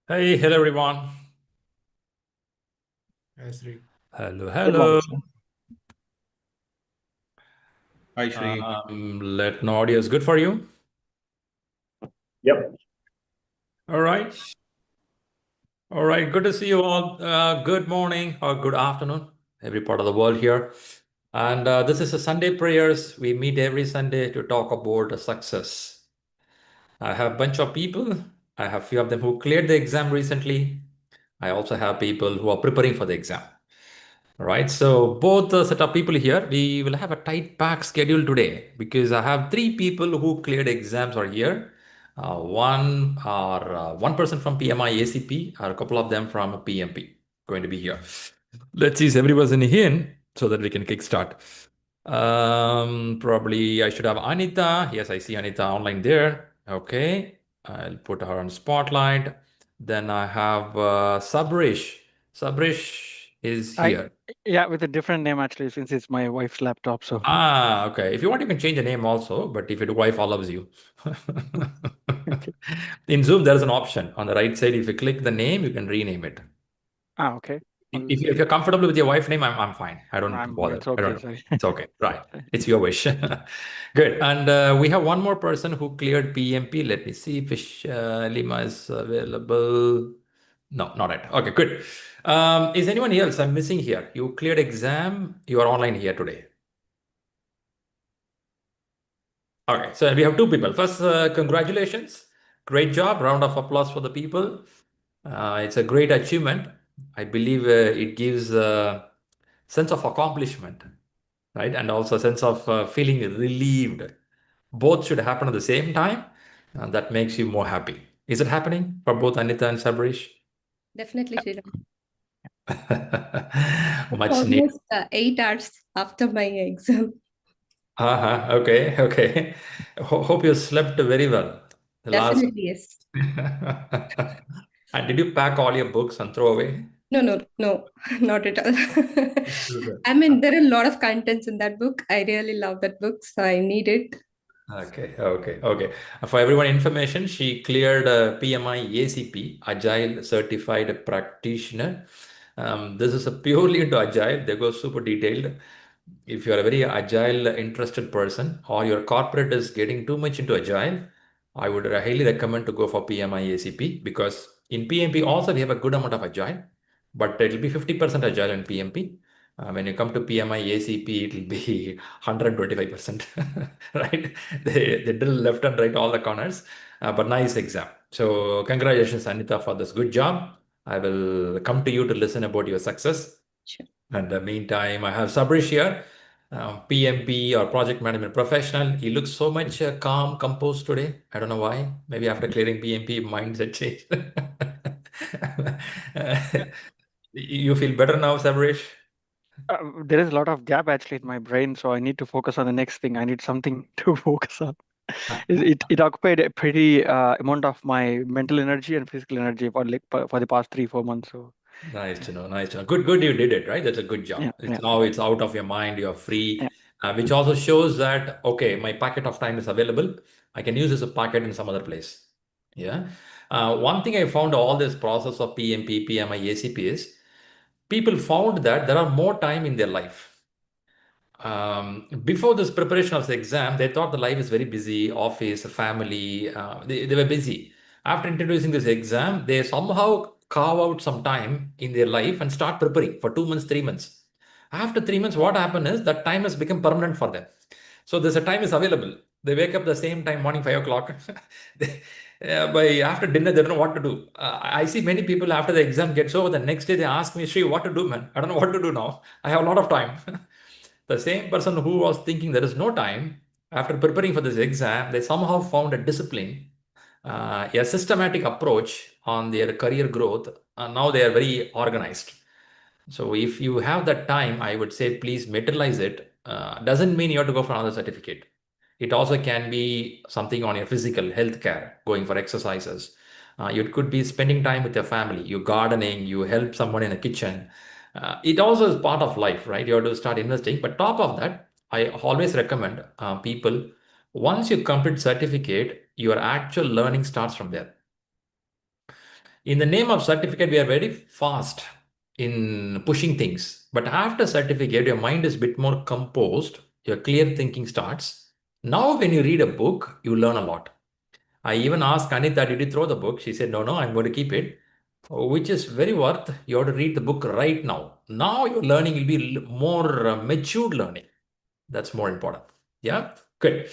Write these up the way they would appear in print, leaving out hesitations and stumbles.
Hey, hello everyone. Hi, Sri. Hello, Good morning, hello. sir. Hi, Sri. Let no audio is good for you. Yep. All right. All right. Good to see you all. Good morning or good afternoon, every part of the world here. And this is a Sunday prayers. We meet every Sunday to talk about success. I have a bunch of people. I have few of them who cleared the exam recently. I also have people who are preparing for the exam. All right, so both the set of people here, we will have a tight pack schedule today because I have three people who cleared exams are here. One person from PMI ACP, or a couple of them from PMP going to be here. Let's see if everyone's in here so that we can kickstart. Probably I should have Anita. Yes, I see Anita online there. Okay, I'll put her on spotlight. Then I have Sabrish. Sabrish is I here. Yeah, with a different name actually, since it's my wife's laptop. So Ah, okay. If you want, you can change the name also, but if your wife allows you. okay. In Zoom, there's an option on the right side. If you click the name, you can rename it. Okay. If you're comfortable with your wife name, I'm fine. I don't bother. It's I okay. don't. Sorry. It's okay. Right. It's your wish. Good. And we have one more person who cleared PMP. Let me see if Lima is available. No, not it. Okay, good. Is anyone else I'm missing here? You cleared exam. You are online here today. Okay, so we have two people. First, congratulations. Great job. Round of applause for the people. It's a great achievement. I believe it gives a sense of accomplishment, right? And also a sense of feeling relieved. Both should happen at the same time. And that makes you more happy. Is it happening for both Anita and Sabrish? Definitely, Shriram. Much needed. Almost 8 hours after my exam. Uh-huh. Okay, okay. Hope you slept very well the last. Definitely, yes. And did you pack all your books and throw away? No, not at all. I mean, there are a lot of contents in that book. I really love that book, so I need it. Okay, okay, okay. For everyone information, she cleared PMI ACP, Agile Certified Practitioner. This is a purely into Agile. They go super detailed. If you are a very Agile interested person or your corporate is getting too much into Agile, I would highly recommend to go for PMI ACP because in PMP also we have a good amount of Agile, but it will be 50% Agile in PMP. When you come to PMI ACP, it will be 125%, right? They drill left and right all the corners, but nice exam. So congratulations, Anita, for this good job. I will come to you to listen about your success. Sure. In the meantime, I have Sabrish here, PMP or project management professional. He looks so much calm, composed today. I don't know why. Maybe after clearing PMP, mindset changed. You feel better now, Sabrish? There is a lot of gap actually in my brain, so I need to focus on the next thing. I need something to focus on. It occupied a pretty amount of my mental energy and physical energy for the past 3-4 months. So Nice yeah, to know. Nice to know. Good, good. You did it, right? That's a good job. yeah, It's yeah, now it's out of your mind. You're yeah. free, which also shows that okay, my packet of time is available. I can use this a packet in some other place. Yeah. One thing I found all this process of PMP, PMI, ACP is people found that there are more time in their life. Before this preparation of the exam, they thought the life is very busy, office, family, they were busy. After introducing this exam, they somehow carve out some time in their life and start preparing for 2 months, 3 months. After 3 months, what happened is that time has become permanent for them. So there's a time is available. They wake up the same time, morning 5 o'clock. By after dinner, they don't know what to do. I see many people after the exam gets over, the next day they ask me, Shri, what to do, man? I don't know what to do now. I have a lot of time. The same person who was thinking there is no time, after preparing for this exam, they somehow found a discipline, a systematic approach on their career growth. Now they are very organized. So if you have that time, I would say please materialize it. Doesn't mean you have to go for another certificate. It also can be something on your physical health care, going for exercises. You could be spending time with your family, you gardening, you help someone in the kitchen. It also is part of life, right? You have to start investing. But top of that, I always recommend people, once you complete certificate, your actual learning starts from there. In the name of certificate, we are very fast in pushing things. But after certificate, your mind is a bit more composed, your clear thinking starts. Now, when you read a book, you learn a lot. I even asked Anita, did you throw the book? She said, no, no, I'm going to keep it, which is very worth. You have to read the book right now. Now your learning will be more matured learning. That's more important. Yeah, good.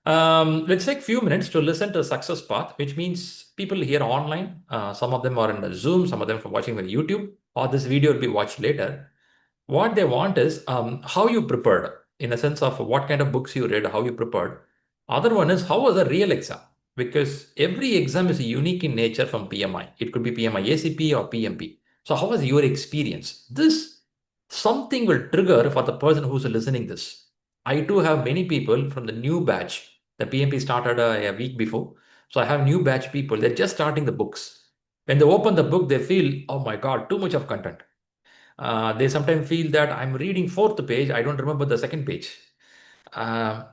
Let's take a few minutes to listen to success path, which means people here online. Some of them are in the Zoom, some of them are watching on YouTube, or this video will be watched later. What they want is how you prepared, in a sense of what kind of books you read, how you prepared. Other one is how was the real exam? Because every exam is unique in nature from PMI. It could be PMI ACP or PMP. So how was your experience? This something will trigger for the person who's listening this. I too have many people from the new batch. The PMP started a week before. So I have new batch people. They're just starting the books. When they open the book, they feel, oh my God, too much of content. They sometimes feel that I'm reading fourth page, I don't remember the second page.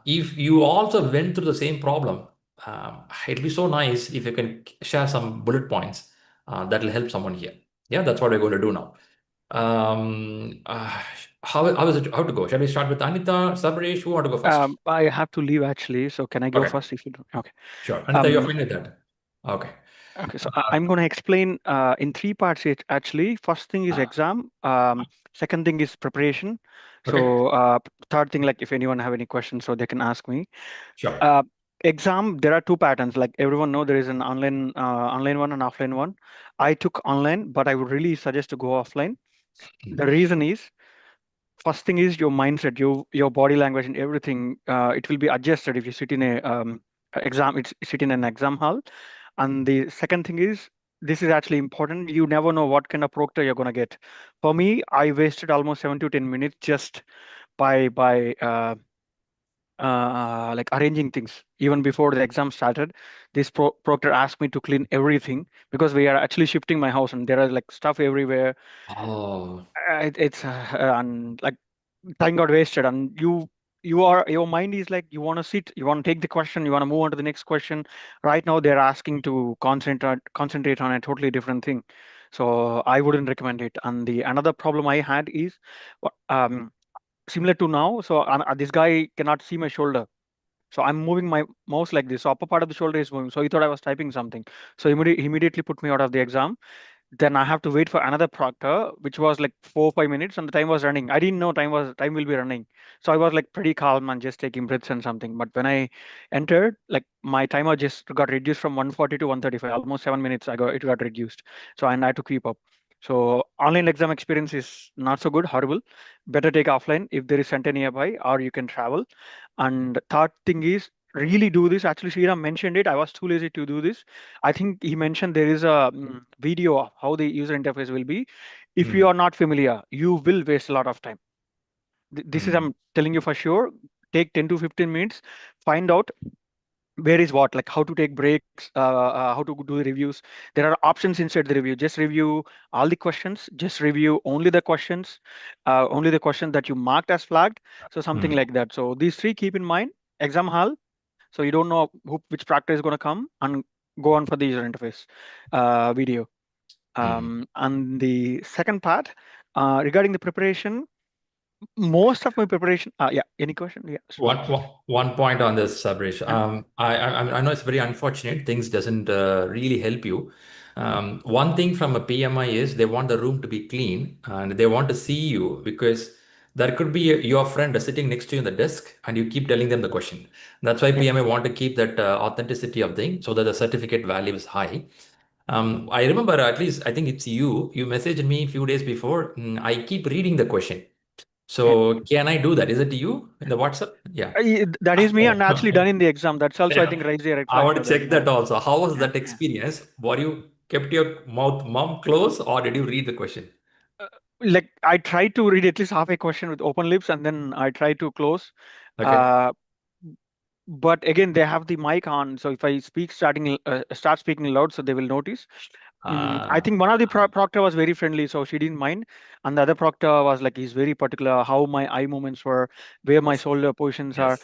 If you also went through the same problem, it'll be so nice if you can share some bullet points that will help someone here. Yeah, that's what we're going to do now. How is it? How to go? Shall we start with Anita, Sabresh? Who want to go first? I have to leave actually, so can I go Okay, first if you don't? Okay. sure. Anita, you're Um, fine with that? Okay. okay, so I'm going to explain in three parts actually. First thing is Uh, exam. Second thing is preparation. okay, So third thing, like if anyone have any questions, so they can ask me. sure. Uh, Exam, there are two patterns. Like everyone know, there is an online one and offline one. I took online, but I would really suggest to go offline. The Mhm. reason is, first thing is your mindset, your body language and everything. It will be adjusted if you sit in a exam. It's sit in an exam hall. And the second thing is, this is actually important. You never know what kind of proctor you're gonna get. For me, I wasted almost 7 to 10 minutes just by like arranging things. Even before the exam started, this proctor asked me to clean everything because we are actually shifting my house and there are like stuff everywhere. Oh, It's and like time got wasted, and your mind is like, you want to sit, you want to take the question, you want to move on to the next question. Right now they're asking to concentrate on a totally different thing, so I wouldn't recommend it. And the another problem I had is similar to now. So this guy cannot see my shoulder, so I'm moving my mouse like this, so upper part of the shoulder is moving, so he thought I was typing something. So immediately put me out of the exam. Then I have to wait for another proctor, which was like 4 or 5 minutes, and the time was running. I didn't know time will be running, so I was like pretty calm and just taking breaths and something. But when I entered, like my timer just got reduced from 140 to 135, almost 7 minutes. It got reduced, so and I had to keep up. So online exam experience is not so good, horrible. Better take offline if there is center nearby, or you can travel. And third thing is, really do this. Actually, Shriram mentioned it. I was too lazy to do this. I think he mentioned there is a video of how the user interface will be. If you mm, are not familiar, you will waste a lot of time. This is, mm. I'm telling you for sure. Take 10 to 15 minutes, find out where is what, like how to take breaks, how to do the reviews. There are options inside the review. Just review all the questions. Just review only the question that you marked as flagged. So something Mm. like that. So these three keep in mind. Exam hall, so you don't know which practice is going to come, and go on for the user interface video. Mm. And the second part, regarding the preparation, most of my preparation, yeah, any question? Yeah, One point on this, Sabrish. yeah, I know it's very unfortunate. Things doesn't really help you. One thing from a PMI is they want the room to be clean and they want to see you because there could be your friend sitting next to you in the desk and you keep telling them the question. That's why yeah. PMI want to keep that authenticity of thing so that the certificate value is high. I remember at least I think it's you. You messaged me a few days before. I keep reading the question. Yeah. So can I do that? Is it you in the WhatsApp? Yeah. That is me, and actually done in the exam. That's also, I Yeah. think, raised a red I flag want for to them. check Yeah, that also. How was yeah, that yeah. experience? Were you kept your mom closed or did you read the question? Uh, like I try to read at least half a question with open lips, and then I try to close. Okay. Uh, but again, they have the mic on, so if I start speaking loud, so they will notice. I Uh, think one of the proctor was very friendly, so she didn't mind, and the other proctor was like, he's very particular how my eye movements were, where my yes. shoulder positions are. Yes.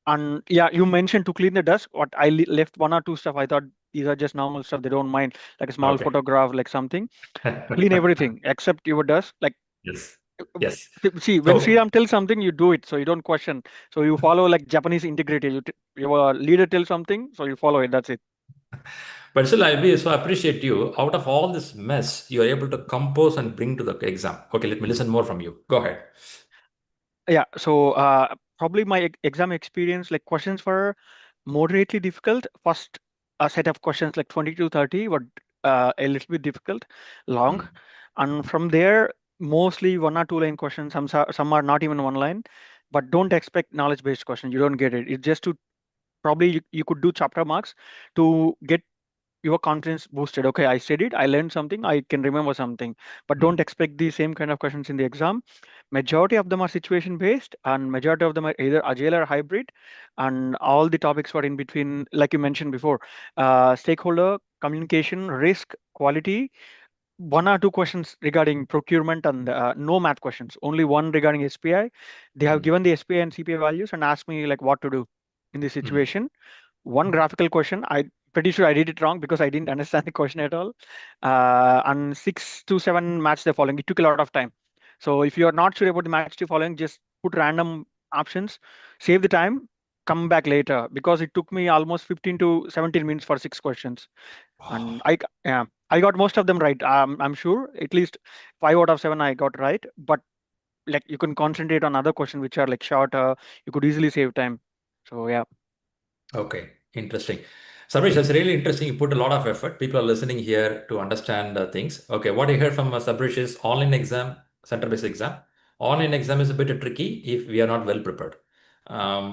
And yeah, you mentioned to clean the desk. What I left one or two stuff. I thought these are just normal stuff. They don't mind, like a small Okay. photograph, like something. Clean everything except your desk. Like, Yes. Yes. see, when So, Shriram tells something, you do it, so you don't question. So you follow like Japanese integrity. Your leader tells something, so you follow it. That's it. but still, I'll be so appreciate you. Out of all this mess, you are able to compose and bring to the exam. Okay, let me listen more from you. Go ahead. Yeah. So probably my exam experience, like questions were moderately difficult. First, a set of questions like 20 to 30 were a little bit difficult, long, Mm, and from there, mostly 1 or 2 line questions. Some are not even 1 line, but don't expect knowledge based questions. You don't get it. It's just to probably you could do chapter marks to get your confidence boosted. Okay, I studied, I learned something, I can remember something, but don't mm, expect the same kind of questions in the exam. Majority of them are situation based, and majority of them are either agile or hybrid, and all the topics were in between, like you mentioned before, stakeholder communication, risk, quality. 1 or 2 questions regarding procurement, and no math questions, only one regarding SPI. They have mm, given the SPI and CPI values and asked me like what to do in this mm. situation. One graphical question, I pretty sure I did it wrong because I didn't understand the question at all. And 6 to 7 match the following. It took a lot of time. So if you are not sure about the match the following, just put random options, save the time, come back later, because it took me almost 15 to 17 minutes for 6 questions. And yeah, I got most of them right. I'm sure at least 5 out of 7 I got right. But like you can concentrate on other questions which are like shorter. You could easily save time. So yeah. Okay, interesting. Sabrish, that's really interesting. You put a lot of effort. People are listening here to understand things. Okay, what I heard from Sabrish is online exam, center-based exam. Online exam is a bit tricky if we are not well prepared,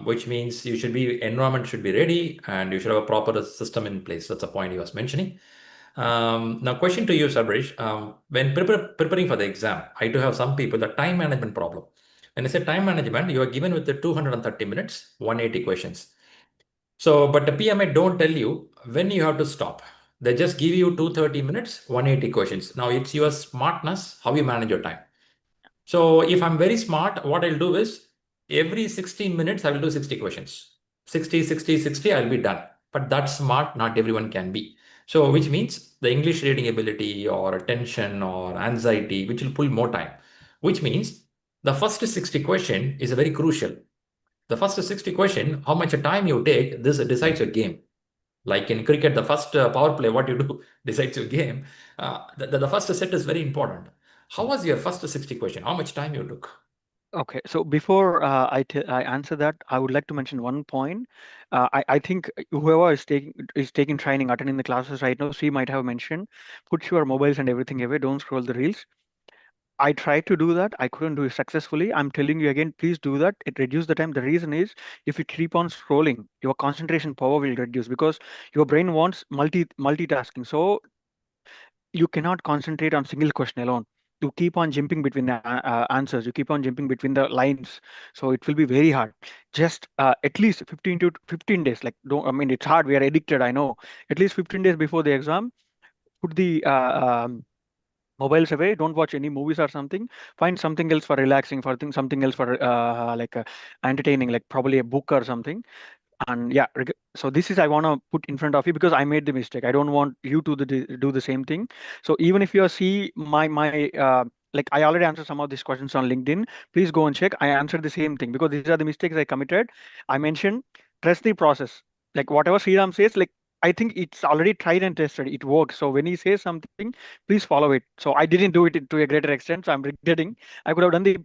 which means you should be environment should be ready and you should have a proper system in place. That's a point he was mentioning. Now, question to you, Sabrish. When preparing for the exam, I do have some people the time management problem. When I say time management, you are given with the 230 minutes, 180 questions. So, but the PMI don't tell you when you have to stop. They just give you 230 minutes, 180 questions. Now it's your smartness, how you manage your time. So if I'm very smart, what I'll do is every 16 minutes, I will do 60 questions. 60, 60, 60, I'll be done. But that's smart, not everyone can be. So which means the English reading ability or attention or anxiety, which will pull more time, which means the first 60 question is very crucial. The first 60 question, how much time you take, this decides your game. Like in cricket, the first power play, what you do decides your game. The first set is very important. How was your first 60 question? How much time you took? Okay, so before I answer that, I would like to mention one point. I think whoever is taking training, attending the classes right now, she might have mentioned, put your mobiles and everything away. Don't scroll the reels. I tried to do that. I couldn't do it successfully. I'm telling you again, please do that. It reduces the time. The reason is if you keep on scrolling, your concentration power will reduce because your brain wants multitasking. So you cannot concentrate on single question alone. You keep on jumping between the answers. You keep on jumping between the lines. So it will be very hard. Just at least 15 to 15 days. Like, don't, I mean, it's hard. We are addicted. I know. At least 15 days before the exam, put the mobiles away. Don't watch any movies or something. Find something else for relaxing, something else for like entertaining, like probably a book or something. And yeah, so this is I want to put in front of you because I made the mistake. I don't want you to do the same thing. So even if you see my like I already answered some of these questions on LinkedIn, please go and check. I answered the same thing because these are the mistakes I committed. I mentioned trust the process. Like whatever Sriram says, like I think it's already tried and tested. It works. So when he says something, please follow it. So I didn't do it to a greater extent. So I'm regretting. I could have done the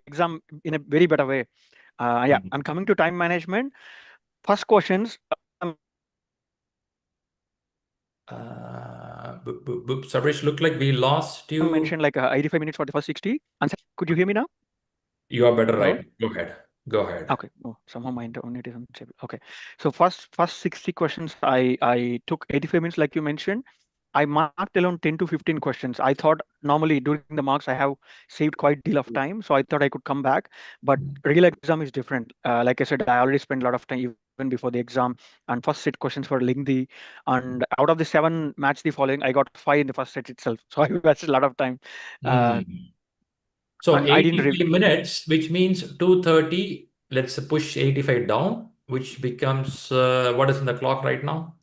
exam in a very better way. Yeah, Mhm. I'm coming to time management. First questions. Sabrish, look like we lost you. Mentioned like 85 minutes for the first 60. And could you hear me now? You are better Hello? right. Go ahead. Go ahead. Okay. Oh, somehow my internet is unstable. Okay. So first 60 questions, I took 85 minutes, like you mentioned. I marked around 10 to 15 questions. I thought normally during the marks I have saved quite deal of time, so I thought I could come back. But real exam is different. Like I said, I already spent a lot of time even before the exam, and first set questions were lengthy. And out of the 7 match the following, I got 5 in the first set itself. So I wasted a lot of time, uh, Mm. So and I didn't. 85 minutes, which means 230. Let's push 85 down, which becomes what is in the clock right now?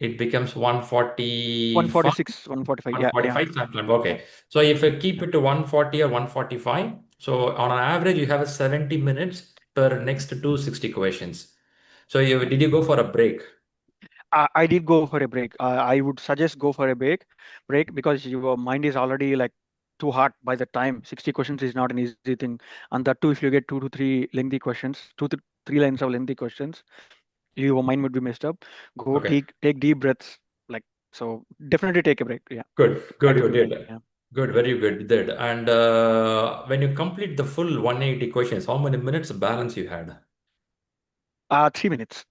It becomes 145, 146, 145. Yeah, 145 something. yeah, Okay. So if I keep yeah. it to 140 or 145, so on an average, you have a 70 minutes per next 260 questions. So did you go for a break? I did go for a break. I would suggest go for a break because your mind is already like too hot by the time. 60 questions is not an easy thing. And that too, if you get 2 to 3 lengthy questions, 2 to 3 lines of lengthy questions, your mind would be messed up. Go Okay. take deep breaths. Like, so definitely take a break. Yeah. Good. Good. That's a You good thing. did. Yeah. Good. Very good. You did. And when you complete the full 180 questions, how many minutes balance you had? 3 minutes.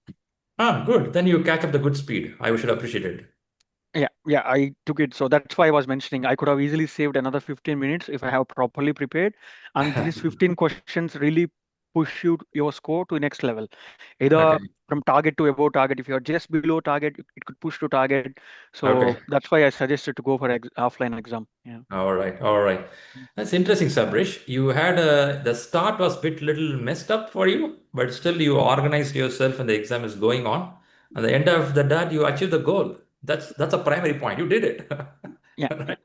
Good. Then you catch up the good speed. I should appreciate it. Yeah, I took it. So that's why I was mentioning I could have easily saved another 15 minutes if I have properly prepared. And these 15 questions really push your score to the next level. Either Okay. from target to above target. If you're just below target, it could push to target. Okay. So that's why I suggested to go for offline exam. Yeah. All right, all right. That's interesting, Sabrish. You had the start was bit little messed up for you, but still you organized yourself and the exam is going on. At the end of the that, you achieved the goal. That's a primary point. You did it. Yeah. Right?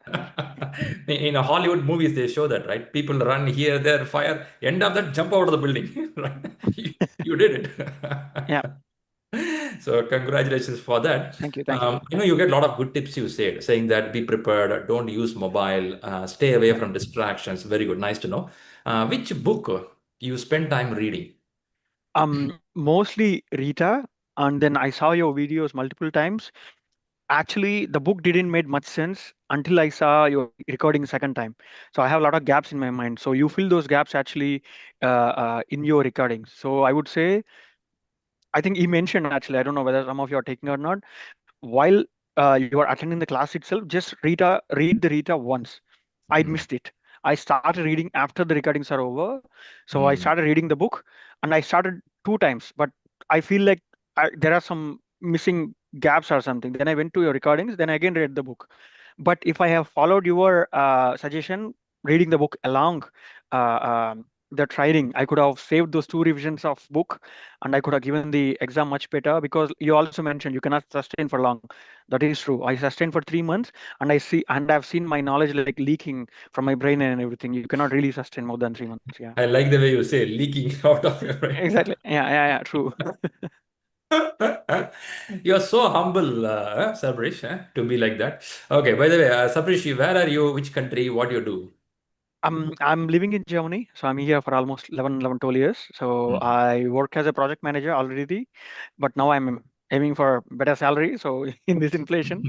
In a Hollywood movies, they show that, right? People run here, there, fire. End of that, jump out of the building. Right? You did it. Yeah. So congratulations for that. Thank you. Thank you. Yeah. You get a lot of good tips you said, saying that be prepared, don't use mobile, stay away Yeah. from distractions. Very good. Nice to know. Which book you spend time reading? Mostly Rita, and then I saw your videos multiple times. Actually, the book didn't make much sense until I saw your recording second time. So I have a lot of gaps in my mind. So you fill those gaps actually in your recordings. So I would say, I think he mentioned actually, I don't know whether some of you are taking or not. While you are attending the class itself, just read the Rita once. I Hmm. missed it. I started reading after the recordings are over. So I Hmm. started reading the book and I started 2 times, but I feel like there are some missing gaps or something. Then I went to your recordings, then I again read the book. But if I have followed your suggestion, reading the book along the writing, I could have saved those 2 revisions of book and I could have given the exam much better because you also mentioned you cannot sustain for long. That is true. I sustained for 3 months and I've seen my knowledge like leaking from my brain and everything. You cannot really sustain more than 3 months. Yeah. I like the way you say leaking out of your brain. Exactly. Yeah. True. You're so humble, Sabrish, to be like that. Okay, by the way, Sabrish, where are you? Which country? What you do? I'm living in Germany, so I'm here for almost 12 years. So Hmm. I work as a project manager already, but now I'm aiming for better salary. So in this inflation,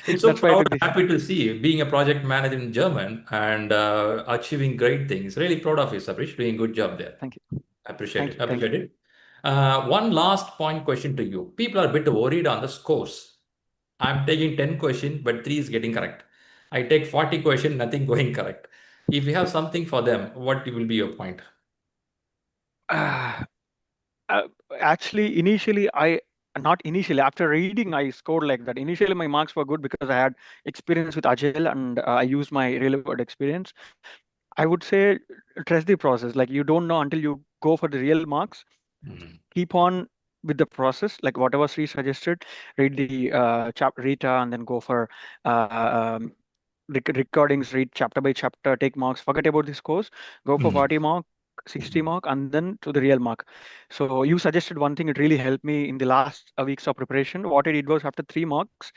It's so that's why I proud, took this. happy to see being a project manager in German and achieving great things. Really proud of you, Sabrish, doing a good job there. Thank you. Appreciate Thank it. you. Thank you. Appreciate it. One last point question to you. People are a bit worried on the scores. I'm taking 10 questions, but 3 is getting correct. I take 40 questions, nothing going correct. If you have something for them, what will be your point? Uh, uh, Actually, initially, not initially, after reading, I scored like that. Initially, my marks were good because I had experience with Agile and I used my real world experience. I would say trust the process. Like you don't know until you go for the real marks. Mhm. Keep on with the process, like whatever Sri suggested. Read the Rita and then go for recordings. Read chapter by chapter. Take marks. Forget about this course. Go for Mhm. 40 mark, 60 mark, and then to the real mark. So you suggested one thing. It really helped me in the last weeks of preparation. What I did was after 3 marks.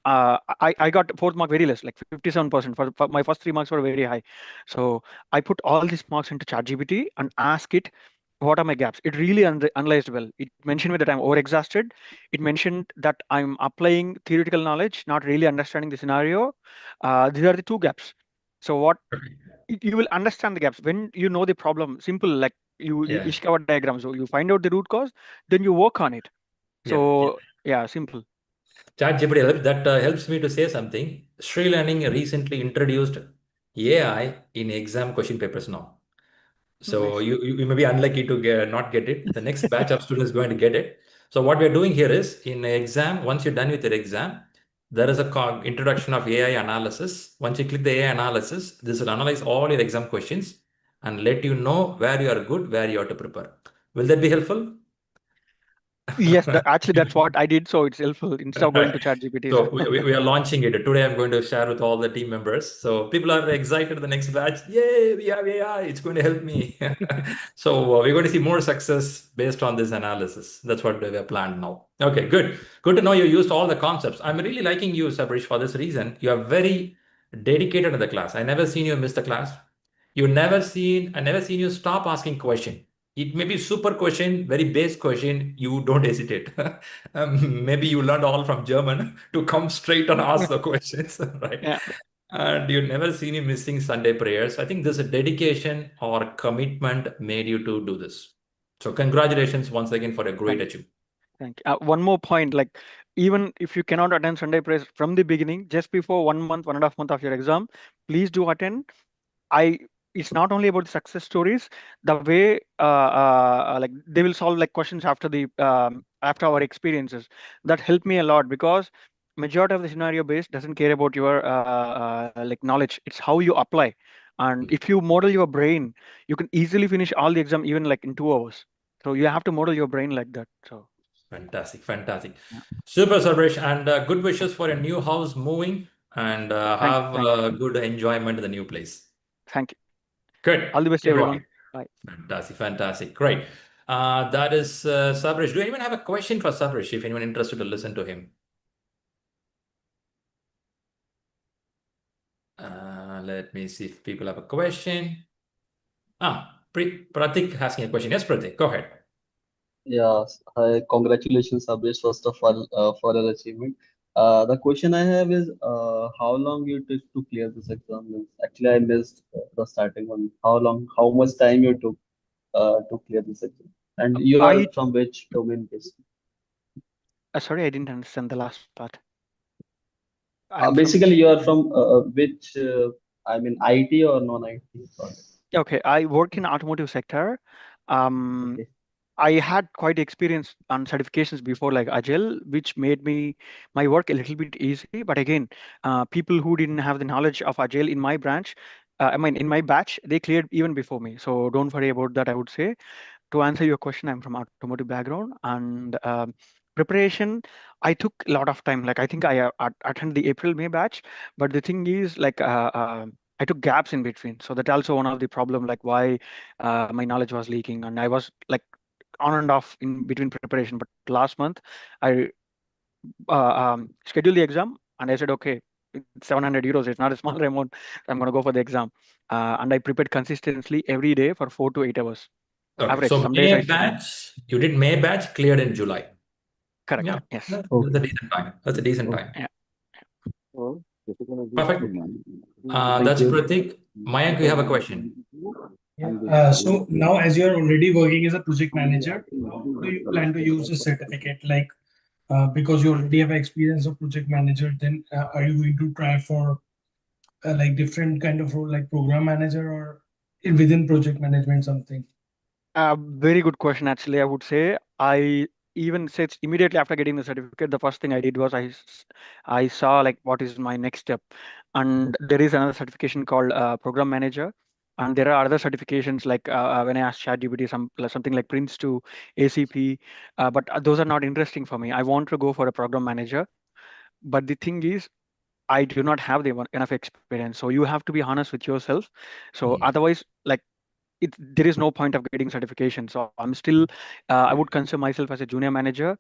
I got fourth mark very less, like 57%. For my first 3 marks were very high. So I put all these marks into ChatGPT and ask it, what are my gaps? It really analyzed well. It mentioned me that I'm over-exhausted. It mentioned that I'm applying theoretical knowledge, not really understanding the scenario. These are the 2 gaps. So what you will understand the gaps when you know the problem. Simple, like you Yeah, Ishikawa diagram. So you find out the root cause, then you work on it. yeah. So yeah, simple. ChatGPT that helps me to say something. ShriLearning recently introduced AI in exam question papers now. So Nice. you may be unlucky to not get it. The next batch of students is going to get it. So what we're doing here is in an exam, once you're done with your exam, there is a introduction of AI analysis. Once you click the AI analysis, this will analyze all your exam questions and let you know where you are good, where you have to prepare. Will that be helpful? Yes, actually that's what I did. So it's helpful instead of going to ChatGPT. So we are launching it. Today I'm going to share with all the team members. So people are excited the next batch. Yay, we have AI. It's going to help me. So we're going to see more success based on this analysis. That's what we have planned now. Okay, good. Good to know you used all the concepts. I'm really liking you, Sabrish, for this reason. You are very dedicated to the class. I never seen you miss the class. I never seen you stop asking question. It may be super question, very base question. You don't hesitate. Maybe you learned all from German to come straight and ask the questions, right? Yeah, And you never seen you missing Sunday prayers. I think there's a dedication or commitment made you to do this. So congratulations once again for a great thank achievement. thank you. One more point, like even if you cannot attend Sunday prayers from the beginning, just before 1 month, 1.5 month of your exam, please do attend. I It's not only about the success stories, the way like they will solve like questions after the after our experiences. That helped me a lot because majority of the scenario based doesn't care about your like knowledge. It's how you apply. And if you model your brain, you can easily finish all the exam even like in 2 hours. So you have to model your brain like that. So Fantastic, fantastic. yeah. Super, Sarvesh, and good wishes for your new house moving and have Thank you. good enjoyment in the new place. Thank you. Good. All the best, Keep rocking. everyone. Bye. Fantastic, fantastic. Great. That is Sabrish. Do anyone have a question for Sabrish if anyone interested to listen to him? Let me see if people have a question. Pratik asking a question. Yes, Pratik, go ahead. Yes, hi, congratulations, Abhish, first of all, for your achievement. The question I have is, how long you took to clear this exam? Actually, I missed the starting one. How much time you took to clear this exam? And you are I from which domain based? Sorry, I didn't understand the last part. I'm from Basically, which? you are from which, I mean, IT or non-IT? Okay, I work in automotive sector. Um, Okay. I had quite experience on certifications before, like Agile, which made my work a little bit easy. But again, people who didn't have the knowledge of Agile in my branch, I mean, in my batch, they cleared even before me. So don't worry about that, I would say. To answer your question, I'm from automotive background and preparation. I took a lot of time. Like I think I attended the April-May batch, but the thing is, like I took gaps in between. So that's also one of the problem, like why my knowledge was leaking, and I was like on and off in between preparation. But last month, I scheduled the exam, and I said, okay, it's 700 euros. It's not a small amount. So I'm going to go for the exam, and I prepared consistently every day for 4 to 8 hours Okay, average. so Some days I May sleep. batch, you did May batch, cleared in July. Correct. Yeah, Yes. that's a Okay. decent time. That's a decent Okay. time. Yeah. Perfect. Thank That's you. Pratik. Mayank, you have a question. Yeah. So now, as you're already working as a project manager, how do you plan to use this certificate? Like, because you already have experience of project manager, then are you going to try for like different kind of role, like program manager or within project management something? Very good question. Actually, I would say I even said immediately after getting the certificate, the first thing I did was I saw like what is my next step, and there is another certification called program manager, and there are other certifications like when I asked ChatGPT something like Prince to ACP, but those are not interesting for me. I want to go for a program manager, but the thing is I do not have the enough experience. So you have to be honest with yourself. So Mhm. otherwise, like there is no point of getting certification. So I'm still, I would consider myself as a junior manager.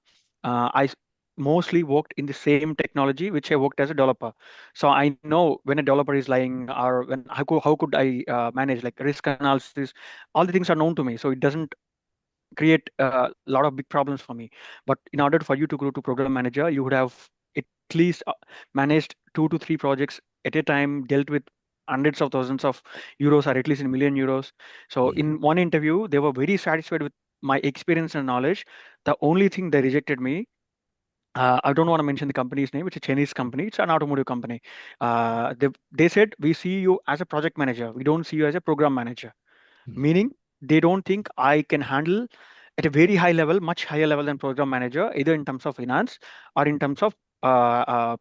Mostly worked in the same technology which I worked as a developer. So I know when a developer is lying or when how could I manage like risk analysis. All the things are known to me. So it doesn't create a lot of big problems for me. But in order for you to grow to program manager, you would have at least managed 2 to 3 projects at a time, dealt with hundreds of thousands of euros or at least in million euros. So Mhm. in one interview, they were very satisfied with my experience and knowledge. The only thing they rejected me, I don't want to mention the company's name. It's a Chinese company. It's an automotive company. They said, we see you as a project manager. We don't see you as a program manager, Mhm. meaning they don't think I can handle at a very high level, much higher level than program manager, either in terms of finance or in terms of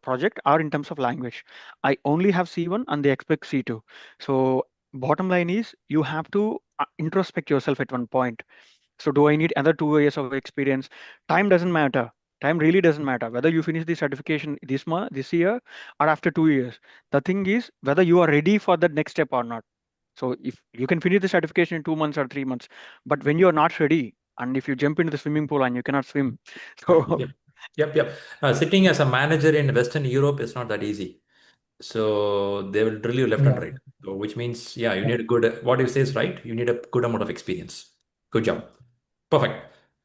project or in terms of language. I only have C1 and they expect C2. So bottom line is you have to introspect yourself at one point. So do I need another 2 years of experience? Time doesn't matter. Time really doesn't matter whether you finish the certification this year, or after 2 years. The thing is whether you are ready for that next step or not. So if you can finish the certification in 2 months or 3 months, but when you are not ready, and if you jump into the swimming pool and you cannot swim, so Yep. Sitting as a manager in Western Europe is not that easy. So they will drill you left and Yeah. right. So which means, yeah, you need a good, what you say is right. You need a good amount of experience. Good job. Perfect.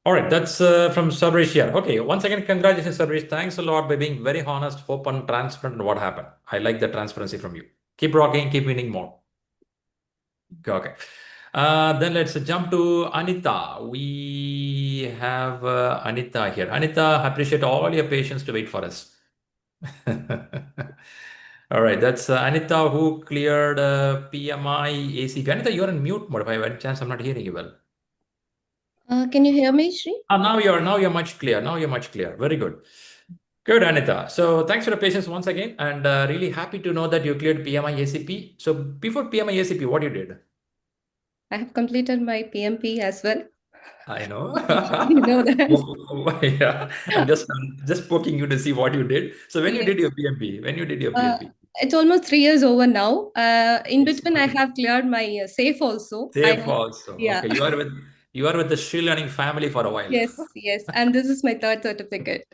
All right. That's from Sabrish here. Okay. Once again, congratulations, Sabrish. Thanks a lot by being very honest, open, transparent on what happened. I like the transparency from you. Keep rocking, keep winning more. Okay. Then let's jump to Anita. We have Anita here. Anita, appreciate all your patience to wait for us. All right, that's Anita who cleared PMI ACP. Anita, you're in mute mode. By any chance, I'm not hearing you well. Can you hear me, Shri? Now you're much clear. Now you're much clear. Very good. Good, Anita. So thanks for the patience once again, and really happy to know that you cleared PMI ACP. So before PMI ACP, what you did? I have completed my PMP as well. I know. You know that. Yeah, I'm just poking you to see what you did. So when you did Yes. your PMP, when you did your PMP, It's almost 3 years over now. In yes, between, I okay. have cleared my SAFE also. I Safe have, also. yeah. Okay, you are with the ShriLearning family for a while. Yes. And this is my third certificate.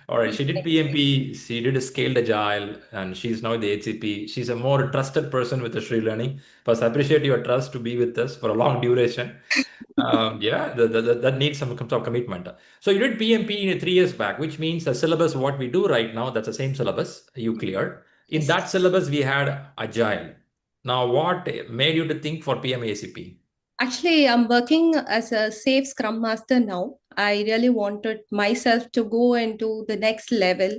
All right, she did PMP, she did a scaled agile, and she's now the HCP. She's a more trusted person with the ShriLearning. First, I appreciate your trust to be with us for a long duration. Yeah, that needs some sort of commitment. So you did PMP 3 years back, which means the syllabus, what we do right now, that's the same syllabus you cleared. In Yes. that syllabus, we had agile. Now, what made you to think for PMACP? Actually, I'm working as a safe Scrum Master now. I really wanted myself to go into the next level.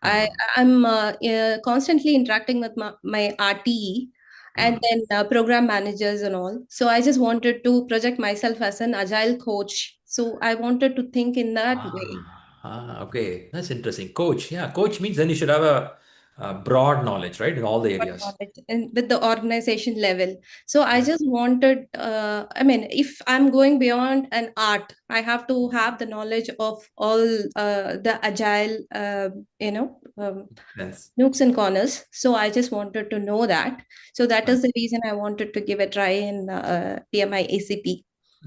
I, Hmm. I'm constantly interacting with my RTE and Hmm. then program managers and all. So I just wanted to project myself as an agile coach. So I wanted to think in that way. Okay, that's interesting. Coach, yeah, coach means then you should have a broad knowledge, right, in all the What areas. knowledge and with the organization level. So I Yeah. just wanted, I mean, if I'm going beyond an art, I have to have the knowledge of all the agile, Yes. nooks and corners. So I just wanted to know that. So that Right. is the reason I wanted to give a try in PMI ACP.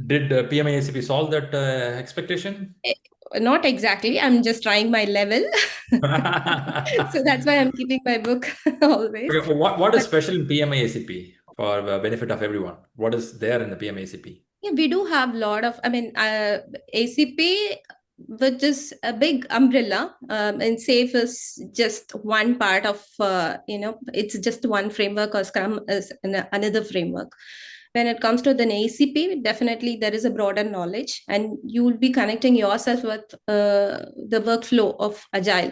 Did PMACP solve that expectation? Eh, Not exactly. I'm just trying my level. So that's why I'm keeping my book always. Okay, what is special in PMACP for the benefit of everyone? What is there in the PMACP? Yeah, we do have a lot of, I mean, ACP, which is a big umbrella, and SAFE is just one part of, it's just one framework, or Scrum is another framework. When it comes to the ACP, definitely there is a broader knowledge, and you will be connecting yourself with the workflow of Agile.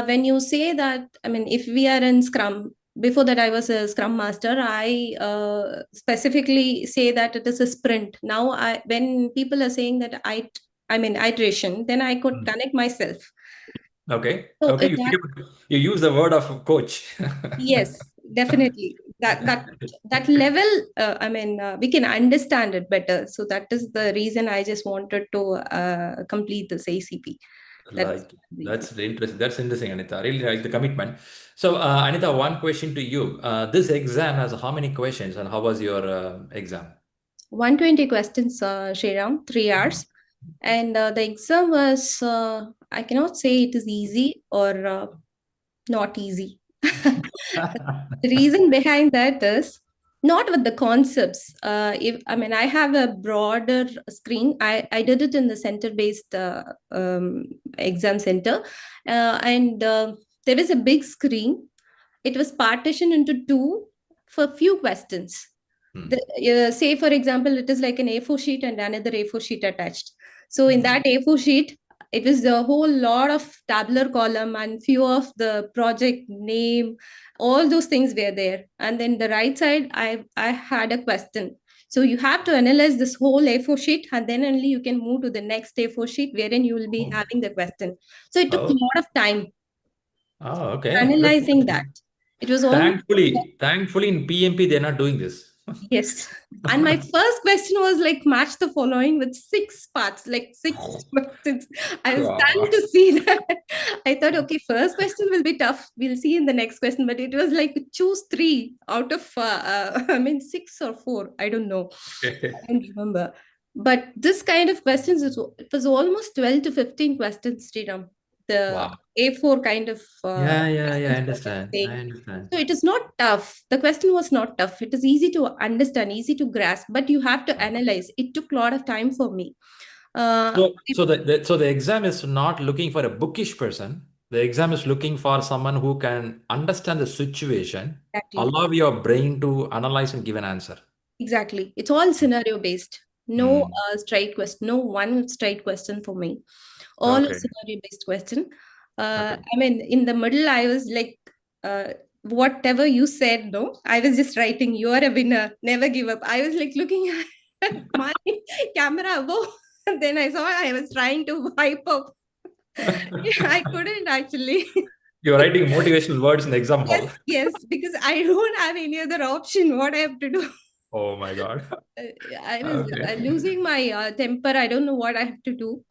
When you say that, I mean, if we are in Scrum, before that I was a scrum master, I specifically say that it is a sprint. Now when people are saying that I mean iteration, then I could Hmm. connect myself. Okay. So Okay. that, You use the word of coach. yes, definitely, that level, I mean, we can understand it better. So that is the reason I just wanted to complete this ACP. That's Like the reason. that's interesting. That's interesting, Anita. I really like the commitment. So, Anita, one question to you. This exam has how many questions, and how was your exam? 120 questions, Shriram, 3 hours. And the exam was, I cannot say it is easy or not easy. The reason behind that is not with the concepts. If I mean, I have a broader screen. I did it in the center-based exam center, and there is a big screen. It was partitioned into two for few questions. Hmm. Say for example, it is like an A4 sheet and another A4 sheet attached. So in Hmm. that A4 sheet, it was a whole lot of tabular column and few of the project name, all those things were there. And then the right side, I had a question. So you have to analyze this whole A4 sheet, and then only you can move to the next A4 sheet wherein you will be Oh. having the question. So it took a Oh. lot of time Oh, okay. That's analyzing that. interesting. It was almost, Thankfully, in PMP, they're not doing this. Yes. And my first question was like match the following with 6 parts, like 6 questions. I was stunned God. to see that. I thought, okay, first question will be tough. We'll see in the next question. But it was like choose 3 out of, I mean, 6 or 4. I don't know. I don't remember. But this kind of questions, it was almost 12 to 15 questions, Sriram. The Wow. A4 kind of Yeah, I questions what I'm understand. I saying. understand. So it is not tough. The question was not tough. It is easy to understand, easy to grasp, but you have to analyze. It took a lot of time for me. So the exam is not looking for a bookish person. The exam is looking for someone who can understand the situation, Exactly. allow your brain to analyze and give an answer. Exactly. It's all scenario based. No Hmm. straight question. No one straight question for me. All a Okay. scenario based question. Okay. I mean, in the middle, I was like, whatever you said, no, I was just writing, you are a winner, never give up. I was like looking at my camera above, and then I saw I was trying to wipe up. I couldn't actually. You're writing motivational words in the exam hall. Yes, because I don't have any other option. What I have to do? Oh my God. Uh, I was Okay. losing my temper. I don't know what I have to do.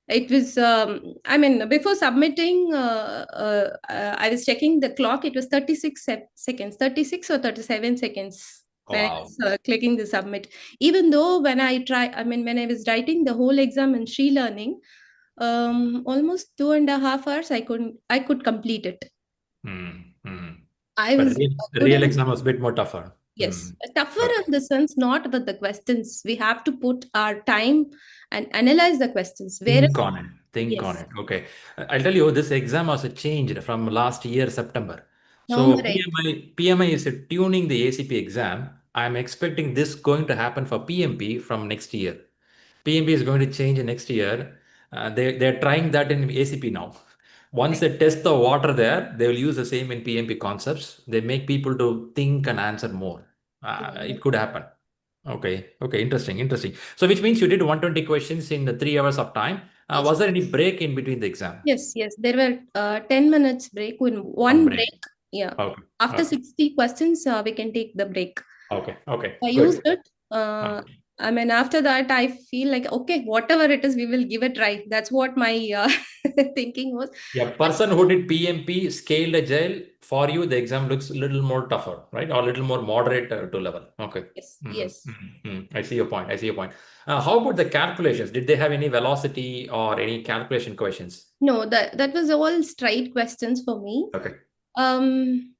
It was, I mean, before submitting, I was checking the clock. It was 36 seconds, 36 or 37 seconds when I Wow. was clicking the submit. Even though I mean, when I was writing the whole exam in ShriLearning, almost 2.5 hours, I could complete it. Hmm. Hmm. I But was real couldn't. exam was a bit more tougher. Hmm. Yes, tougher Okay. in the sense not with the questions. We have to put our time and analyze the questions. Whereas, Think on it. Think on yes, it. Okay. I'll tell you, this exam was changed from last year, September. So November 8th. PMI is tuning the ACP exam. I'm expecting this going to happen for PMP from next year. PMP is going to change next year. They're trying that in ACP now. Once they test the water there, they will use the same in PMP concepts. They make people to think and answer more. It could happen. Okay. Okay. Interesting. So which means you did 120 questions in the 3 hours of time. Yes, Was there any break in between the exam? yes. There were 10 minutes break. In One one break. break, yeah. Okay. After Okay. 60 questions, we can take the break. Okay. I used Good. it. Uh, Okay. I mean, after that, I feel like, okay, whatever it is, we will give it try. That's what my thinking was. Yeah, person who did PMP scaled agile, for you, the exam looks a little more tougher, right? Or a little more moderate to level. Okay. Yes. I see your point. How about the calculations? Did they have any velocity or any calculation questions? No, that was all straight questions for me. Okay. Um,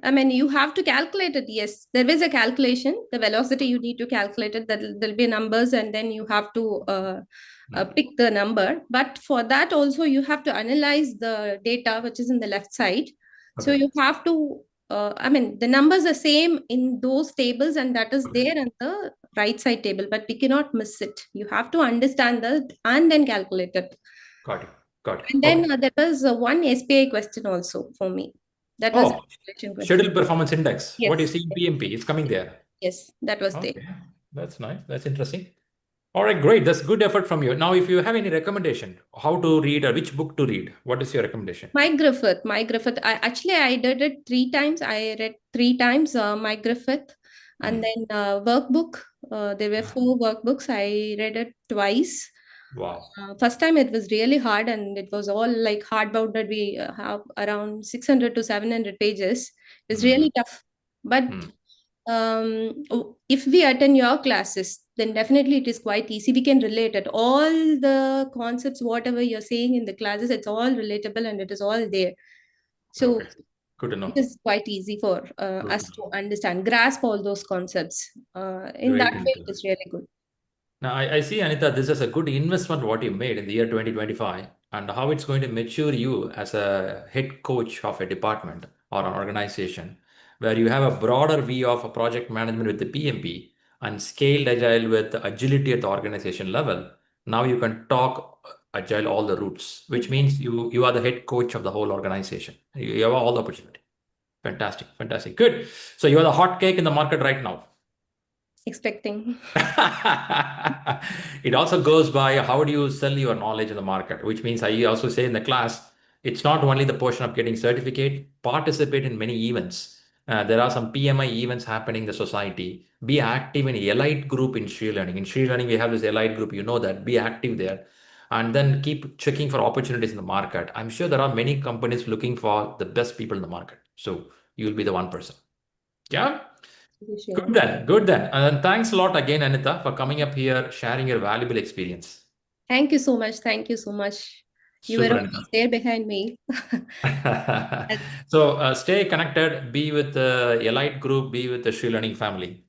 I mean, you have to calculate it. Yes, there is a calculation. The velocity you need to calculate it. That there'll be numbers, and then you have to Mm. pick the number. But for that also, you have to analyze the data which is in the left side. So Okay. you have to. I mean, the numbers are same in those tables, and that is Okay. there in the right side table. But we cannot miss it. You have to understand that and then calculate it. Got it. Got it. And Okay. then there was one SPI question also for me. That was a Oh, calculation question. schedule performance index. What do you Yes. see in PMP? It's coming there. Yes, that was there. Okay. That's nice. That's interesting. All right, great. That's good effort from you. Now, if you have any recommendation, how to read or which book to read, what is your recommendation? My Griffith. I did it 3 times. I read 3 times my Griffith, and Hmm. then workbook. There were 4 workbooks. I read it twice. Wow. First time it was really hard, and it was all like hardbound. We have around 600 to 700 pages. It was Hmm. really tough, but Hmm. if we attend your classes, then definitely it is quite easy. We can relate it. All the concepts, whatever you're saying in the classes, it's all relatable and it is all there. So Okay. Good to it know. is quite easy for Good to us to know. understand, grasp all those concepts. In Great that way, it input. is really good. Now, I see, Anita, this is a good investment what you made in the year 2025 and how it's going to mature you as a head coach of a department or an organization where you have a broader view of a project management with the PMP and scaled agile with agility at the organization level. Now you can talk agile all the routes, which means you are the head coach of the whole organization. You have all the opportunity. Fantastic. Good. So you are the hot cake in the market right now. Expecting. It also goes by how do you sell your knowledge in the market, which means I also say in the class, it's not only the portion of getting certificate, participate in many events. There are some PMI events happening in the society. Be active in elite group in ShriLearning. In ShriLearning, we have this elite group. You know that. Be active there, and then keep checking for opportunities in the market. I'm sure there are many companies looking for the best people in the market. So you'll be the one person. Yeah. Good then. Good then. And then thanks a lot again, Anita, for coming up here, sharing your valuable experience. Thank you so much. Thank you so much. You were Super, always Anita. there behind me. So stay connected, be with the Elite group, be with the ShriLearning family.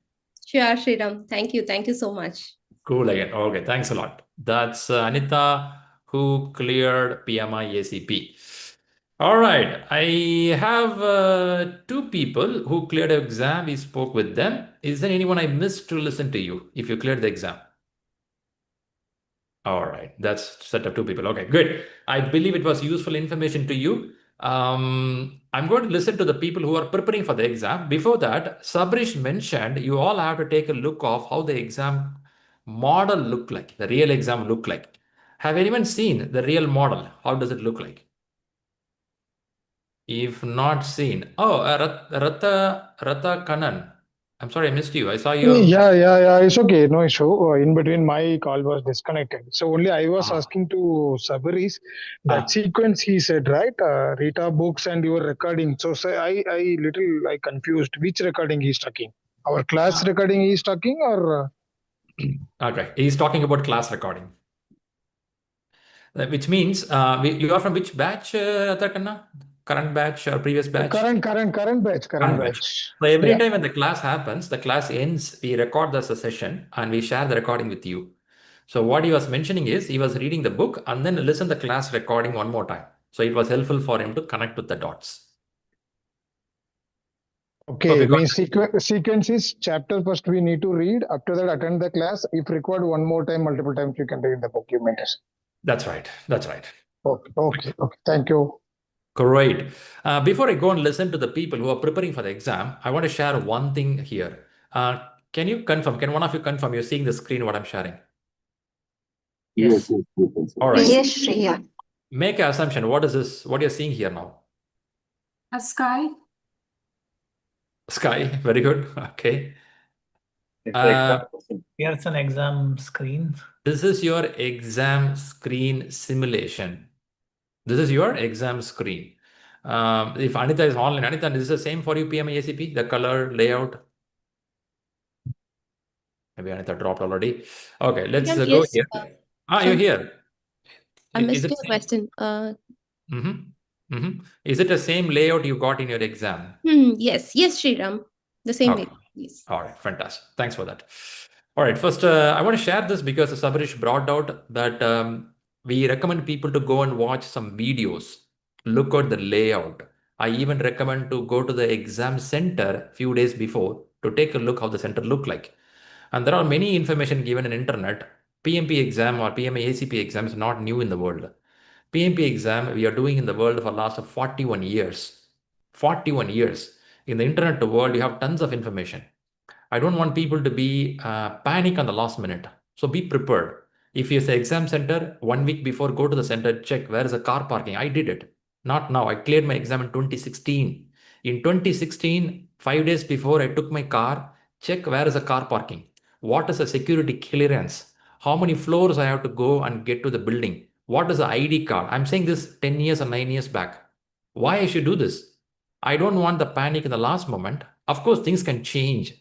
Sure, Shriram. Thank you. Thank you so much. Cool again. Okay, thanks a lot. That's Anita who cleared PMI ACP. All right, I have two people who cleared the exam. We spoke with them. Is there anyone I missed to listen to you if you cleared the exam? All right, that's set of two people. Okay, good. I believe it was useful information to you. I'm going to listen to the people who are preparing for the exam. Before that, Sabrish mentioned you all have to take a look of how the exam model look like, the real exam look like. Have anyone seen the real model? How does it look like? If not seen, oh, Rata Kannan. I'm sorry, I missed you. I saw you. Yeah. It's okay. No issue. In between, my call was disconnected. So only I was Ah, asking to Sabaris that ah. sequence he said, right? Rita books and your recording. So say I confused which recording he's talking. Our class recording he's talking or? Okay, he's talking about class recording. Which means you are from which batch, Atakanna? Current batch or previous batch? Current batch. Current batch. So every Yeah. time when the class happens, the class ends, we record the session and we share the recording with you. So what he was mentioning is he was reading the book and then listen the class recording one more time. So it was helpful for him to connect with the dots. Okay, means sequence is chapter first we need to read. After that, attend the class. If required, one more time, multiple times you can read the book. You mentioned. That's right. That's right. Okay. Thank you. Great. Before I go and listen to the people who are preparing for the exam, I want to share one thing here. Can you confirm? Can one of you confirm you're seeing the screen what I'm sharing? Yes. All right. Yes, Shreya. Make an assumption. What is this? What you're seeing here now? A sky. Sky. Very good. Okay. Here's an exam screen. This is your exam screen simulation. This is your exam screen. If Anita is online, Anita, is this the same for you, PMI ACP, the color layout? Maybe Anita dropped already. Okay, let's go Yes, here. You're here. I missed your question. Is it the same layout you got in your exam? Yes, Shriram. The same way. Yes. All right, fantastic. Thanks for that. All right, first, I want to share this because Sabrish brought out that we recommend people to go and watch some videos, look at the layout. I even recommend to go to the exam center a few days before to take a look how the center look like. And there are many information given in internet. PMP exam or PMI ACP exam is not new in the world. PMP exam we are doing in the world for last 41 years. 41 years. In the internet world, you have tons of information. I don't want people to be panic on the last minute. So be prepared. If you say exam center, 1 week before, go to the center, check where is the car parking. I did it. Not now. I cleared my exam in 2016. In 2016, 5 days before I took my car, check where is the car parking. What is the security clearance? How many floors I have to go and get to the building? What is the ID card? I'm saying this 10 years or 9 years back. Why I should do this? I don't want the panic in the last moment. Of course, things can change.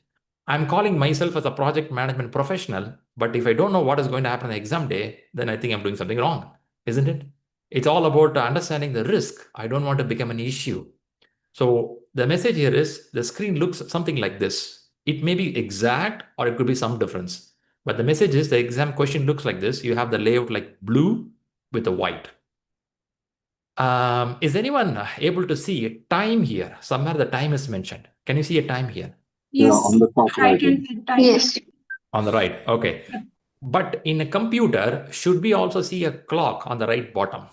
I'm calling myself as a project management professional, but if I don't know what is going to happen on the exam day, then I think I'm doing something wrong, isn't it? It's all about understanding the risk. I don't want to become an issue. So the message here is the screen looks something like this. It may be exact or it could be some difference. But the message is the exam question looks like this. You have the layout like blue with the white. Is anyone able to see time here? Somewhere the time is mentioned. Can you see a time here? Yes. On the top right. Yes. On the right. Okay. But in a computer, should we also see a clock on the right bottom?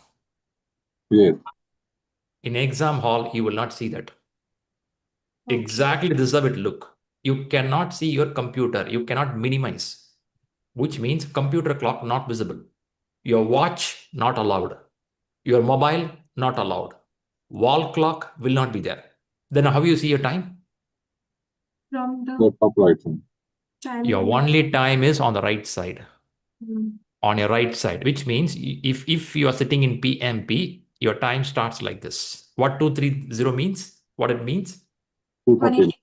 Yes. In exam hall, you will not see that. Exactly this is how it look. You cannot see your computer. You cannot minimize, which means computer clock not visible. Your watch not allowed. Your mobile not allowed. Wall clock will not be there. Then how you see your time? From The the top right hand. time. Your only time is on the right side. Mm. On your right side, which means if you are sitting in PMP, your time starts like this. What 230 means? What it means? 230.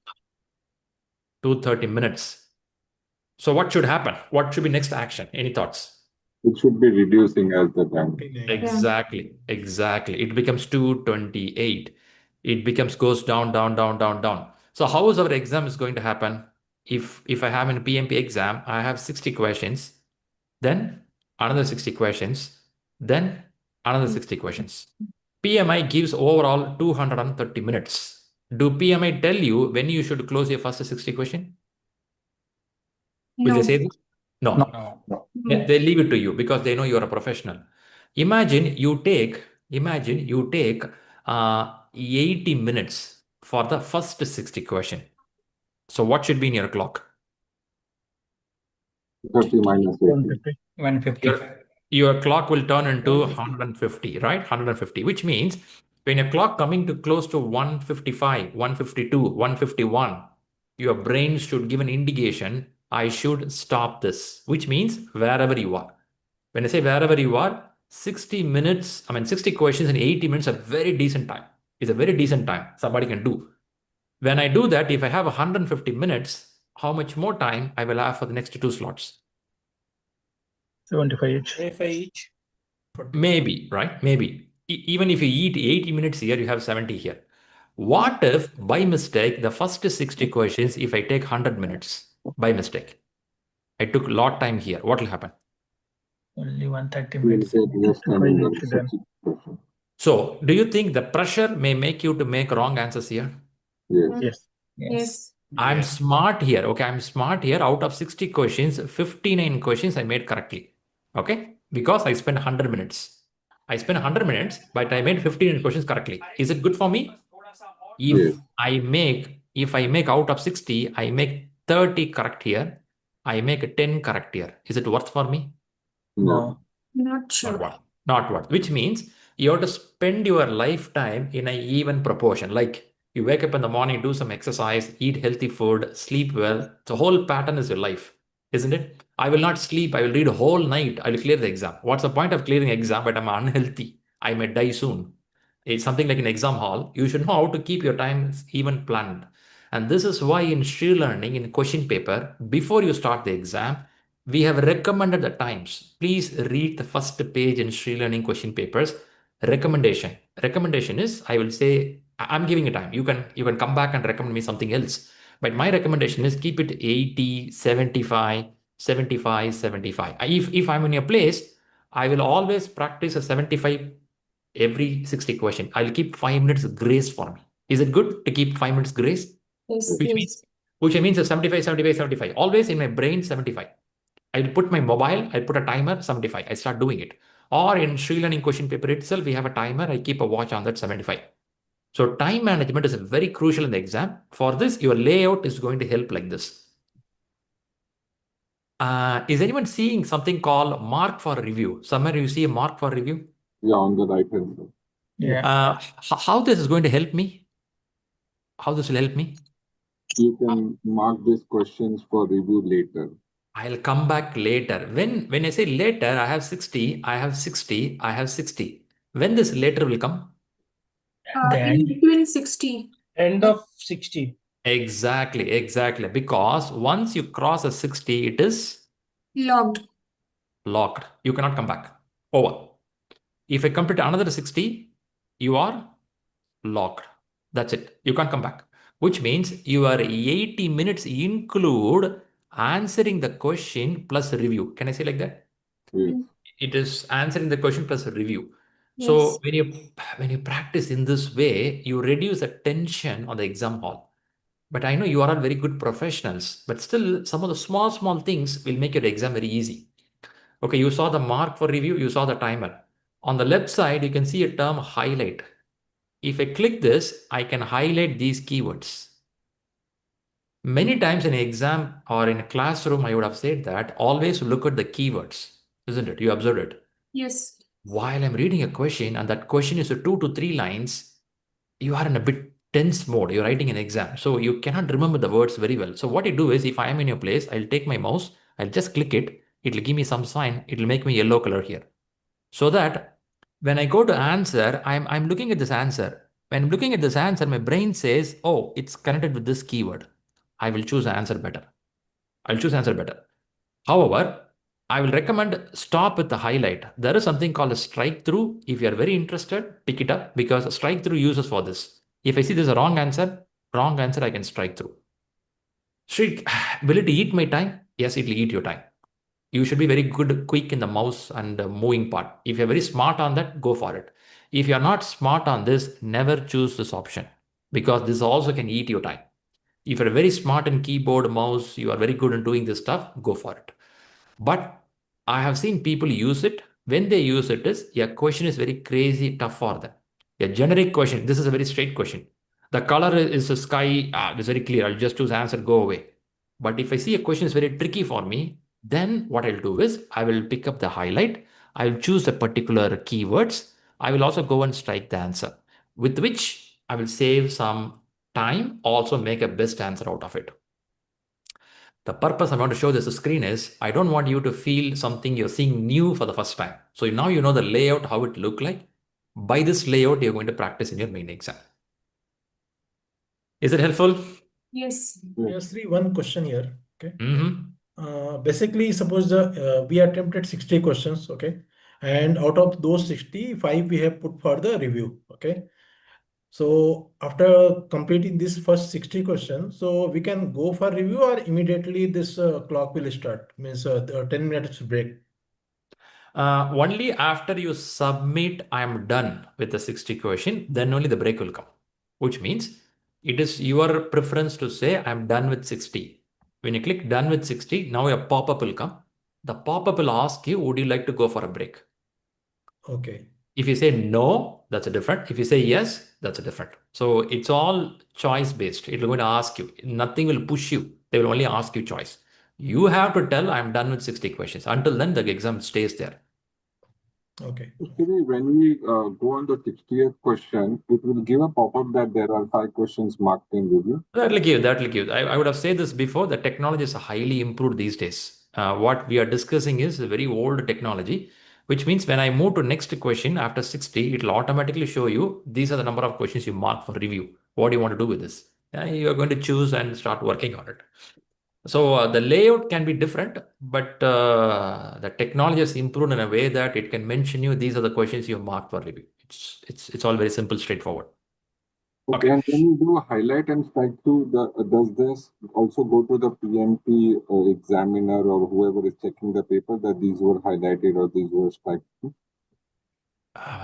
230 minutes. So what should happen? What should be next action? Any thoughts? It should be reducing as the time. Exactly. It becomes 228. It goes down, down, down, down, down. So how is our exam is going to happen? If I have a PMP exam, I have 60 questions, then another 60 questions, then another 60 questions. PMI gives overall 230 minutes. Do PMI tell you when you should close your first 60 question? Will they say this? No. No. They leave it to you because they know you're a professional. Imagine you take 80 minutes for the first 60 question. So what should be in your clock? 30 minus 80. 150. Your clock will turn into 150, right? 150, which means when your clock coming to close to 155, 152, 151, your brain should give an indication, I should stop this, which means wherever you are. When I say wherever you are, 60 minutes, 60 questions in 80 minutes are very decent time. It's a very decent time somebody can do. When I do that, if I have 150 minutes, how much more time I will have for the next two slots? 75 each. Maybe, right? Maybe. Even if you eat 80 minutes here, you have 70 here. What if by mistake, the first 60 questions, if I take 100 minutes by mistake, I took a lot time here, what will happen? Only 130 You will minutes. take less time in the subsequent question. So do you think the pressure may make you to make wrong answers here? Yes. Yes. I'm smart here. Okay, I'm smart here. Out of 60 questions, 59 questions I made correctly. Okay, because I spent 100 minutes. I spent 100 minutes, but I made 59 questions correctly. Is it good for me? Yes. If I make out of 60, I make 30 correct here. I make 10 correct here. Is it worth for me? No. Not sure. Not worth. Which means you have to spend your lifetime in an even proportion. Like you wake up in the morning, do some exercise, eat healthy food, sleep well. The whole pattern is your life, isn't it? I will not sleep. I will read a whole night. I will clear the exam. What's the point of clearing exam? But I'm unhealthy. I may die soon. It's something like an exam hall. You should know how to keep your time even planned. And this is why in ShriLearning, in question paper, before you start the exam, we have recommended the times. Please read the first page in ShriLearning question papers. Recommendation. Recommendation is, I will say, I'm giving you time. You can come back and recommend me something else. But my recommendation is keep it 80, 75, 75, 75. If I'm in your place, I will always practice a 75 every 60 question. I'll keep 5 minutes grace for me. Is it good to keep 5 minutes grace? Yes. Which means a 75, 75, 75. Always in my brain, 75. I'll put my mobile, I'll put a timer, 75. I start doing it. Or in ShriLearning question paper itself, we have a timer. I keep a watch on that 75. So time management is very crucial in the exam. For this, your layout is going to help like this. Is anyone seeing something called mark for review? Somewhere you see a mark for review? Yeah, on the right hand side. Yeah. How this is going to help me? How this will help me? You can mark these questions for review later. I'll come back later. When I say later, I have 60, I have 60, I have 60. When this later will come? In between 60. End of 60. Exactly. Because once you cross a 60, it is Logged. locked. You cannot come back. Over. If I complete another 60, you are locked. That's it. You can't come back. Which means your 80 minutes include answering the question plus review. Can I say like that? Yes. It is answering the question plus review. So when you practice in this way, you reduce the tension on the exam hall. But I know you are all very good professionals, but still some of the small things will make your exam very easy. Okay, you saw the mark for review, you saw the timer. On the left side, you can see a term highlight. If I click this, I can highlight these keywords. Many times in an exam or in a classroom, I would have said that always look at the keywords, isn't it? You observed it. Yes. While I'm reading a question and that question is 2 to 3 lines, you are in a bit tense mode. You're writing an exam, so you cannot remember the words very well. So what you do is, if I am in your place, I'll take my mouse, I'll just click it. It'll give me some sign. It'll make me yellow color here, so that when I go to answer, I'm looking at this answer. When I'm looking at this answer, my brain says, "Oh, it's connected with this keyword. I will choose answer better. I'll choose answer better." However, I will recommend stop with the highlight. There is something called a strike through. If you are very interested, pick it up, because a strike through uses for this. If I see there's a wrong answer, I can strike through. Shri, will it eat my time? Yes, it will eat your time. You should be very quick in the mouse and the moving part. If you're very smart on that, go for it. If you're not smart on this, never choose this option, because this also can eat your time. If you're very smart in keyboard, mouse, you are very good in doing this stuff, go for it. But I have seen people use it. When they use it, a question is very crazy tough for them. A generic question. This is a very straight question. The color is a sky. It's very clear. I'll just choose answer, go away. But if I see a question is very tricky for me, then what I'll do is I will pick up the highlight. I'll choose a particular keywords. I will also go and strike the answer, with which I will save some time, also make a best answer out of it. The purpose I want to show this screen is, I don't want you to feel something you're seeing new for the first time. So now you know the layout, how it look like. By this layout, you're going to practice in your main exam. Is it helpful? Yes. Yes, Sri, one question here. Okay. Mm-hmm. Basically, suppose we attempted 60 questions, okay, and out of those 65 we have put for the review, okay. So after completing this first 60 questions, so we can go for review, or immediately this clock will start, means the 10 minutes break. Only after you submit, I'm done with the 60 question, then only the break will come, which means it is your preference to say, I'm done with 60. When you click done with 60, now a pop-up will come. The pop-up will ask you, would you like to go for a break? Okay. If you say no, that's a different. If you say yes, that's a different. So it's all choice based. It will going to ask you. Nothing will push you. They will only ask you choice. You have to tell, I'm done with 60 questions. Until then, the exam stays there. Okay. Actually, when we go on the 60th question, it will give a pop-up that there are 5 questions marked in review. That'll give. I would have said this before. The technology is highly improved these days. What we are discussing is a very old technology, which means when I move to next question after 60, it will automatically show you these are the number of questions you mark for review. What do you want to do with this? You're going to choose and start working on it. So the layout can be different, but the technology has improved in a way that it can mention you these are the questions you have marked for review. It's all very simple, straightforward. Okay, and when you do a highlight and strike through, does this also go to the PMP examiner or whoever is checking the paper that these were highlighted or these were struck through?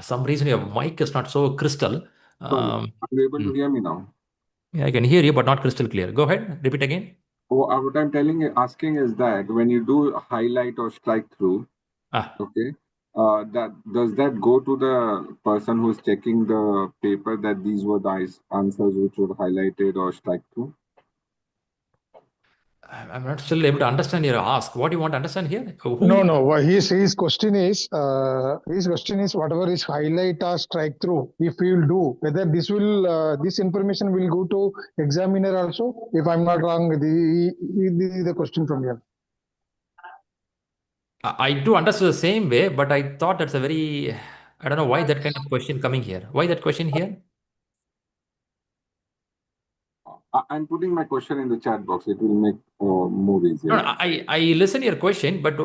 Some reason your mic is not so crystal. Are you able to hear me now? Yeah, I can hear you, but not crystal clear. Go ahead, repeat again. Oh, what I'm asking is that when you do a highlight or strike through, okay, does that go to the person who's checking the paper that these were the answers which were highlighted or strike through? I'm not still able to understand your ask. What do you want to understand here? No. His question is whatever is highlight or strike through, if we will do, whether this information will go to examiner also. If I'm not wrong, this is the question from here. I do understand the same way, but I thought that's a very, I don't know why that kind of question coming here. Why that question here? I'm putting my question in the chat box. It will make more easier. No, I listen to your question, but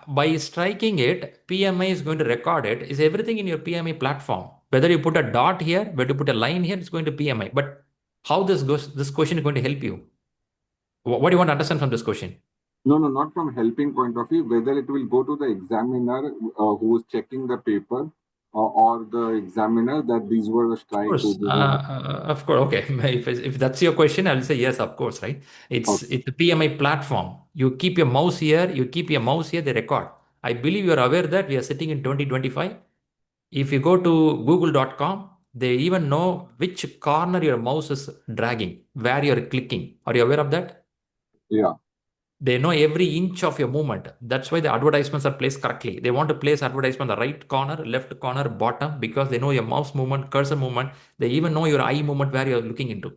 by striking it, PMI is going to record it. Is everything in your PMI platform? Whether you put a dot here, whether you put a line here, it's going to PMI. But how this goes, this question is going to help you. What do you want to understand from this question? No, not from helping point of view. Whether it will go to the examiner who is checking the paper or the examiner that these were the strikes. Of course. Okay. If that's your question, I'll say yes, of course, right? It's the PMI platform. You keep your mouse here, they record. I believe you're aware that we are sitting in 2025. If you go to google.com, they even know which corner your mouse is dragging, where you're clicking. Are you aware of that? Yeah. They know every inch of your movement. That's why the advertisements are placed correctly. They want to place advertisement on the right corner, left corner, bottom, because they know your mouse movement, cursor movement. They even know your eye movement where you're looking into.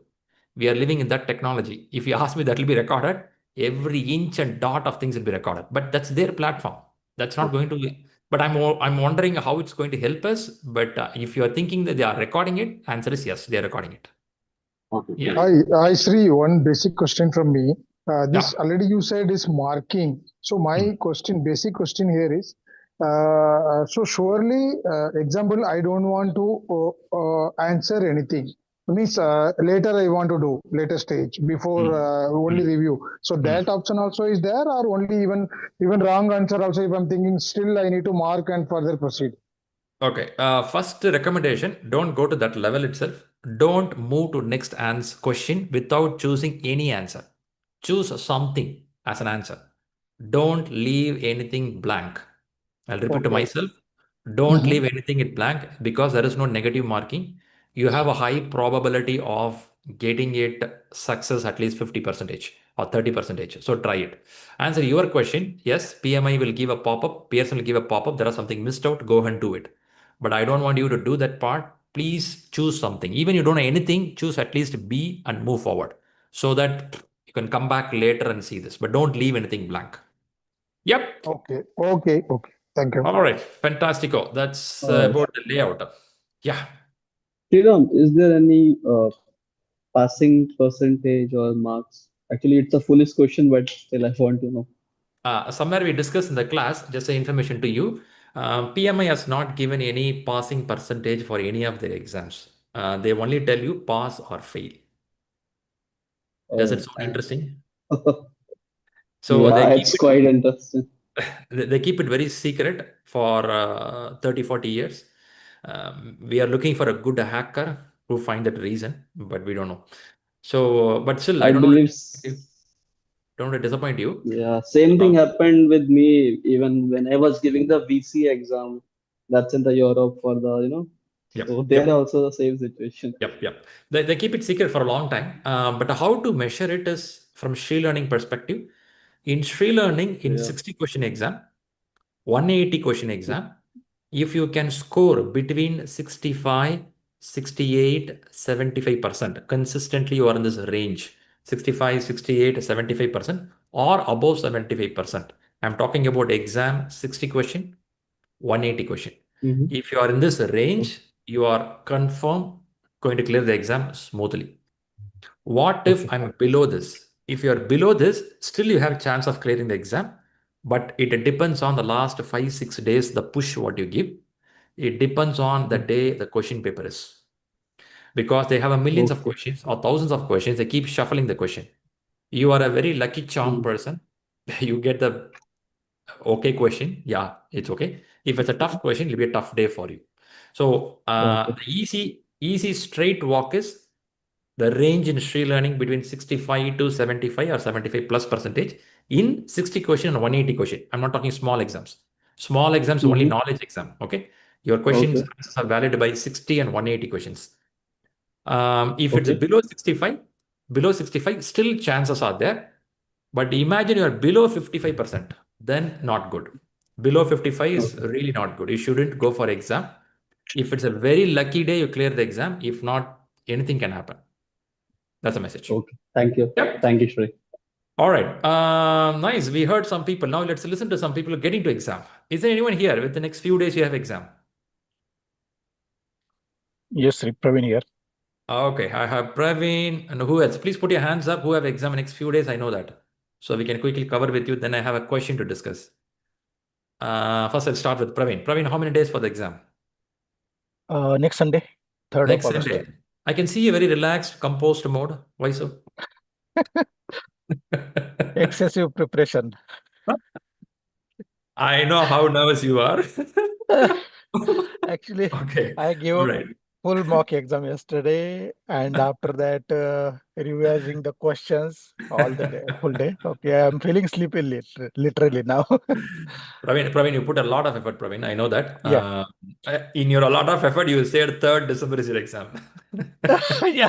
We are living in that technology. If you ask me, that will be recorded. Every inch and dot of things will be recorded. But that's their platform. That's not going to be. But I'm wondering how it's going to help us. But if you are thinking that they are recording it, answer is yes, they are recording it. Okay. Yeah. Hi, Sri. One basic question from me. This Yeah. already you said is marking. So my basic question here is, so surely, example, I don't want to answer anything. Means later I want to do later stage before only review. So that option also is there, or only even wrong answer also. If I'm thinking still I need to mark and further proceed. Okay. First recommendation, don't go to that level itself. Don't move to next question without choosing any answer. Choose something as an answer. Don't leave anything blank. I'll repeat to Okay. myself. Don't leave anything in blank because there is no negative marking. You have a high probability of getting it success at least 50% or 30%. So try it. Answer your question. Yes, PMI will give a pop-up. Pearson will give a pop-up. There is something missed out. Go ahead and do it. But I don't want you to do that part. Please choose something. Even you don't know anything, choose at least B and move forward so that you can come back later and see this. But don't leave anything blank. Yep. Okay. Thank you. All right. Fantastico. That's about the layout. Yeah. Shriram, is there any passing percentage or marks? Actually, it's a foolish question, but still I want to know. Somewhere we discussed in the class, just the information to you. PMI has not given any passing percentage for any of their exams. They only tell you pass or fail. Does it sound interesting? So Yeah, they keep it's quite interesting. they keep it very secret for 30-40 years. We are looking for a good hacker who find that reason, but we don't know. So, but still, I I don't believe, want to disappoint you. yeah, same thing happened with me even when I was giving the VC exam. That's in the Europe for the, so there also the same situation. Yep. They keep it secret for a long time. But how to measure it is from ShriLearning perspective. In ShriLearning, in 60 question exam, 180 question exam, if you can score between 65, 68, 75%, consistently you are in this range, 65, 68, 75%, or above 75%. I'm talking about exam 60 question, 180 question. If you are in this range, you are confirmed going to clear the exam smoothly. What if I'm below this? If you're below this, still you have a chance of clearing the exam, but it depends on the last 5-6 days, the push what you give. It depends on the day the question paper is. Because they have a millions of questions or thousands of questions, they keep shuffling the question. You are a very lucky charm person. You get the okay question. Yeah, it's okay. If it's a tough question, it'll be a tough day for you. So the easy straight walk is the range in ShriLearning between 65 to 75 or 75 plus percentage in 60 question and 180 question. I'm not talking small exams. Small exams only knowledge exam. Okay. Your questions are valid by 60 and 180 questions. If it's below 65, still chances are there. But imagine you're below 55%, then not good. Below 55 is really not good. You shouldn't go for exam. If it's a very lucky day, you clear the exam. If not, anything can happen. That's the message. Okay. Thank you. Yep. Thank you, Shri. All right. Nice. We heard some people. Now let's listen to some people getting to exam. Is there anyone here with the next few days you have exam? Yes, Praveen here. Okay. I have Praveen. And who else? Please put your hands up who have exam in next few days. I know that. So we can quickly cover with you. Then I have a question to discuss. First, I'll start with Praveen. Praveen, how many days for the exam? Next Sunday, 3rd Next of August. Sunday. I can see a very relaxed, composed mode. Why so? Excessive preparation. I know how nervous you are. Actually, Okay. I gave All a right. full mock exam yesterday, and after that, revising the questions all the day, full day. Okay, I'm feeling sleepy literally now. Praveen, you put a lot of effort, Praveen. I know that. Yeah. In your a lot of effort, you said 3rd December is your exam. Yeah.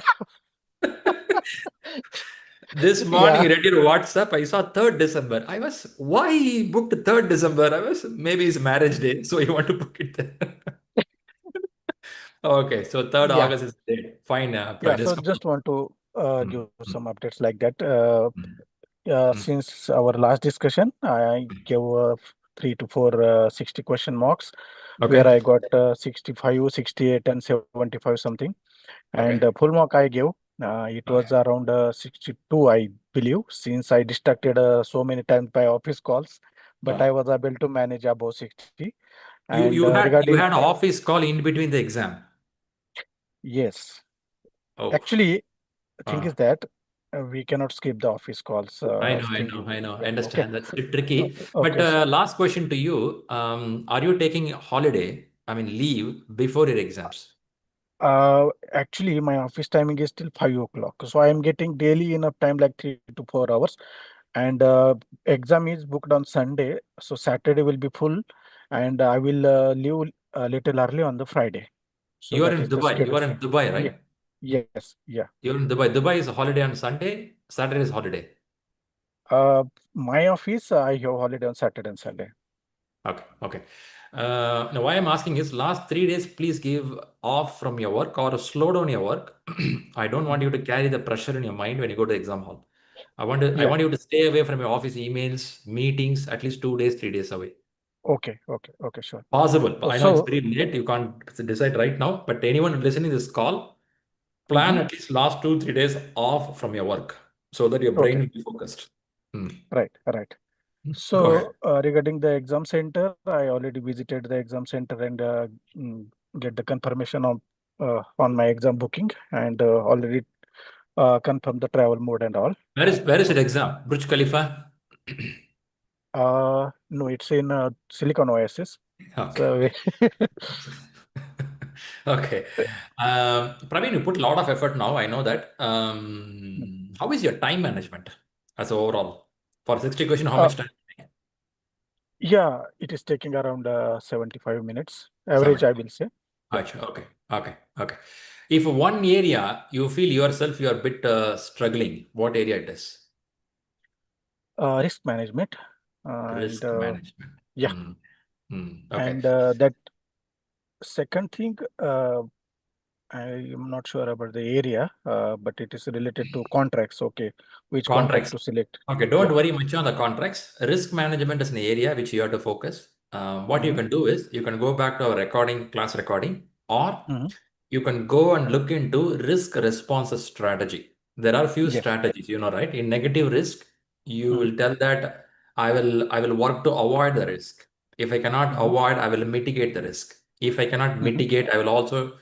This morning, Yeah, read your WhatsApp. I saw 3rd December. I was, why he booked 3rd December? I was, maybe it's marriage day, so you want to book it there. Okay, so 3rd yeah, August is the date. Fine, yeah. Praveen, So just come on. just want to Mm, give mm, some updates like that. mm, mm. Since our last discussion, I gave 3 to 4 60 question marks, where Okay, I got 65, 68, and 75 something. And okay. full mark I gave. It Okay. was around 62, I believe, since I distracted so many times by office calls, but I Uh, was able to manage above 60. you And you had you regarding, had office call in between the exam. yes, Oh, actually, the thing uh, is that we cannot skip the office calls I know, I thing. know, I know. I Yeah, okay. understand. That's a bit tricky. But Okay. last question to you. Are you taking holiday, I mean leave before your exams? Actually, my office timing is till 5 o'clock. So I am getting daily enough time, like 3 to 4 hours. And exam is booked on Sunday. So Saturday will be full. And I will leave a little early on the Friday. So You are that in is the Dubai. You schedule. are in Dubai, Yeah. right? Yes. Yeah. You're in Dubai. Dubai is a holiday on Sunday. Saturday is holiday. Uh, my office, I have holiday on Saturday and Sunday. Okay, okay. Now, why I'm asking is last 3 days, please give off from your work or slow down your work. I don't want Mhm. you to carry the pressure in your mind when you go to exam hall. I Yeah. want you to stay away from your office emails, meetings, at least 2 days, 3 days away. Okay. Okay. Okay. Sure. Possible. I know it's So, very late. You can't decide right now, but anyone listening to this call, plan mhm. at least last 2, 3 days off from your work so that your brain Okay. will be focused. Hmm. Right. Right. Go ahead. So, regarding the exam center, I already visited the exam center and mm, get the confirmation on my exam booking, and already confirm the travel mode and all. Where is your Okay. exam? Burj Khalifa? No, it's in Silicon Oasis. Okay. So, Okay. Praveen, you put a lot of effort now. I know that. How is your time management as overall? For 60 question, how uh, much time? yeah, it is taking around 75 minutes average, 7. I will say. Yeah. Gotcha. Okay. Okay. Okay. If one area you feel yourself you are a bit struggling, what area it is? Risk management, and Risk management. yeah, Okay. and that second thing. I am not sure about the area, but it is related to contracts. Okay, which contract Contracts. to select? Okay, Yeah. don't worry much on the contracts. Risk management is an area which you have to focus. What you Mm-hmm. can do is you can go back to our recording, class recording, or Mm-hmm. you can go and look into risk responses strategy. There are few Yes. strategies, right? In negative risk, you Mm-hmm. will tell that I will work to avoid the risk. If I cannot Mm-hmm. avoid, I will mitigate the risk. If I cannot Mm-hmm. mitigate, I will also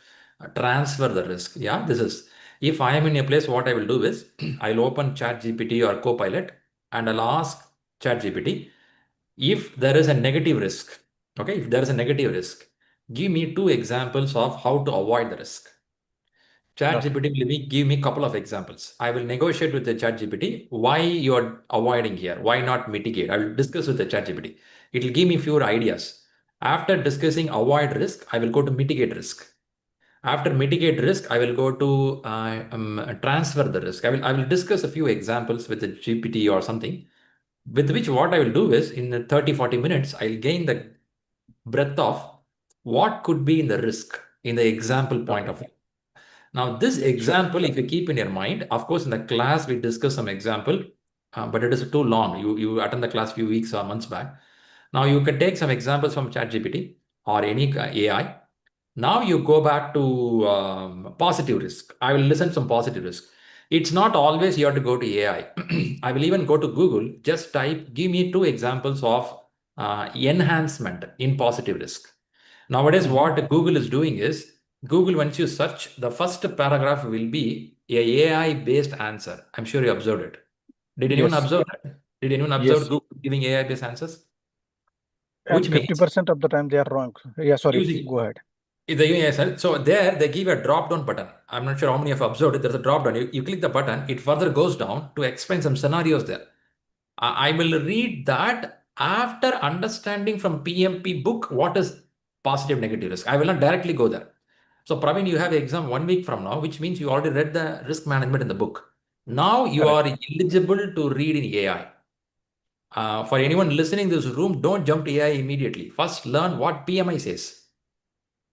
transfer the risk. Yeah, this is if I am in a place, what I will do is I'll open ChatGPT or Copilot and I'll ask ChatGPT if there is a negative risk. Okay, if there is a negative risk, give me 2 examples of how to avoid the risk. Okay. ChatGPT will give me a couple of examples. I will negotiate with the ChatGPT why you are avoiding here, why not mitigate. I will discuss with the ChatGPT. It will give me few ideas. After discussing avoid risk, I will go to mitigate risk. After mitigate risk, I will go to transfer the risk. I will discuss a few examples with the GPT or something, with which what I will do is in the 30, 40 minutes, I'll gain the breadth of what could be in the risk in the example point Okay. of view. Now, this Sure. example, if you keep in your mind, of course, in the class, we discuss some example, but it is too long. You attend the class few weeks or months back. Now, you can take some examples from ChatGPT or any AI. Now you go back to positive risk. I will listen some positive risk. It's not always you have to go to AI. I will even go to Google, just type, give me 2 examples of enhancement in positive risk. Nowadays, Mm-hmm. what Google is doing is, Google, once you search, the first paragraph will be a AI-based answer. I'm sure you observed it. Did anyone Yes. observe that? Did anyone observe Yes. Google giving AI-based answers? And Which means 50% of the time they are wrong. Yeah. Sorry. using Go ahead. the USL. So there they give a drop down button. I'm not sure how many of you observed it. There's a drop down. You click the button, it further goes down to explain some scenarios there. I will read that after understanding from PMP book what is positive negative risk. I will not directly go there. So Praveen, you have exam 1 week from now, which means you already read the risk management in the book. Now you Correct. are eligible to read in AI. For anyone listening to this room, don't jump to AI immediately. First, learn what PMI says.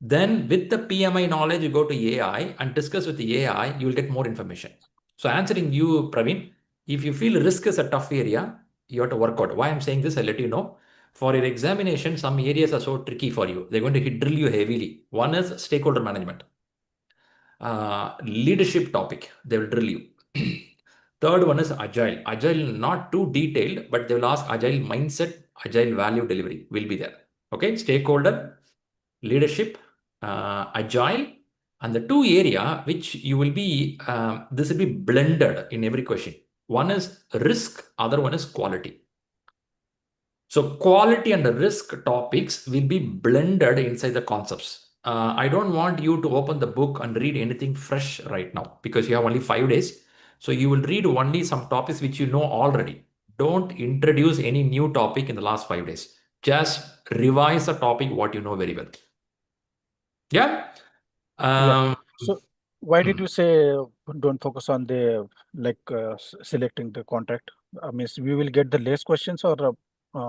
Then, with the PMI knowledge, you go to AI and discuss with the AI, you will get more information. So, answering you, Praveen, if you feel risk is a tough area, you have to work out. Why I'm saying this, I'll let you know. For your examination, some areas are so tricky for you. They're going to drill you heavily. One is stakeholder management. Leadership topic, they will drill you. Third one is agile. Agile, not too detailed, but they will ask agile mindset, agile value delivery will be there. Okay, stakeholder, leadership, agile, and the two area which you will be, this will be blended in every question. One is risk, other one is quality. So quality and the risk topics will be blended inside the concepts. I don't want you to open the book and read anything fresh right now because you have only 5 days. So you will read only some topics which you know already. Don't introduce any new topic in the last 5 days. Just revise the topic what you know very well. Yeah. Yeah. So why did you say don't focus on the selecting the contract? Means we will get the less questions or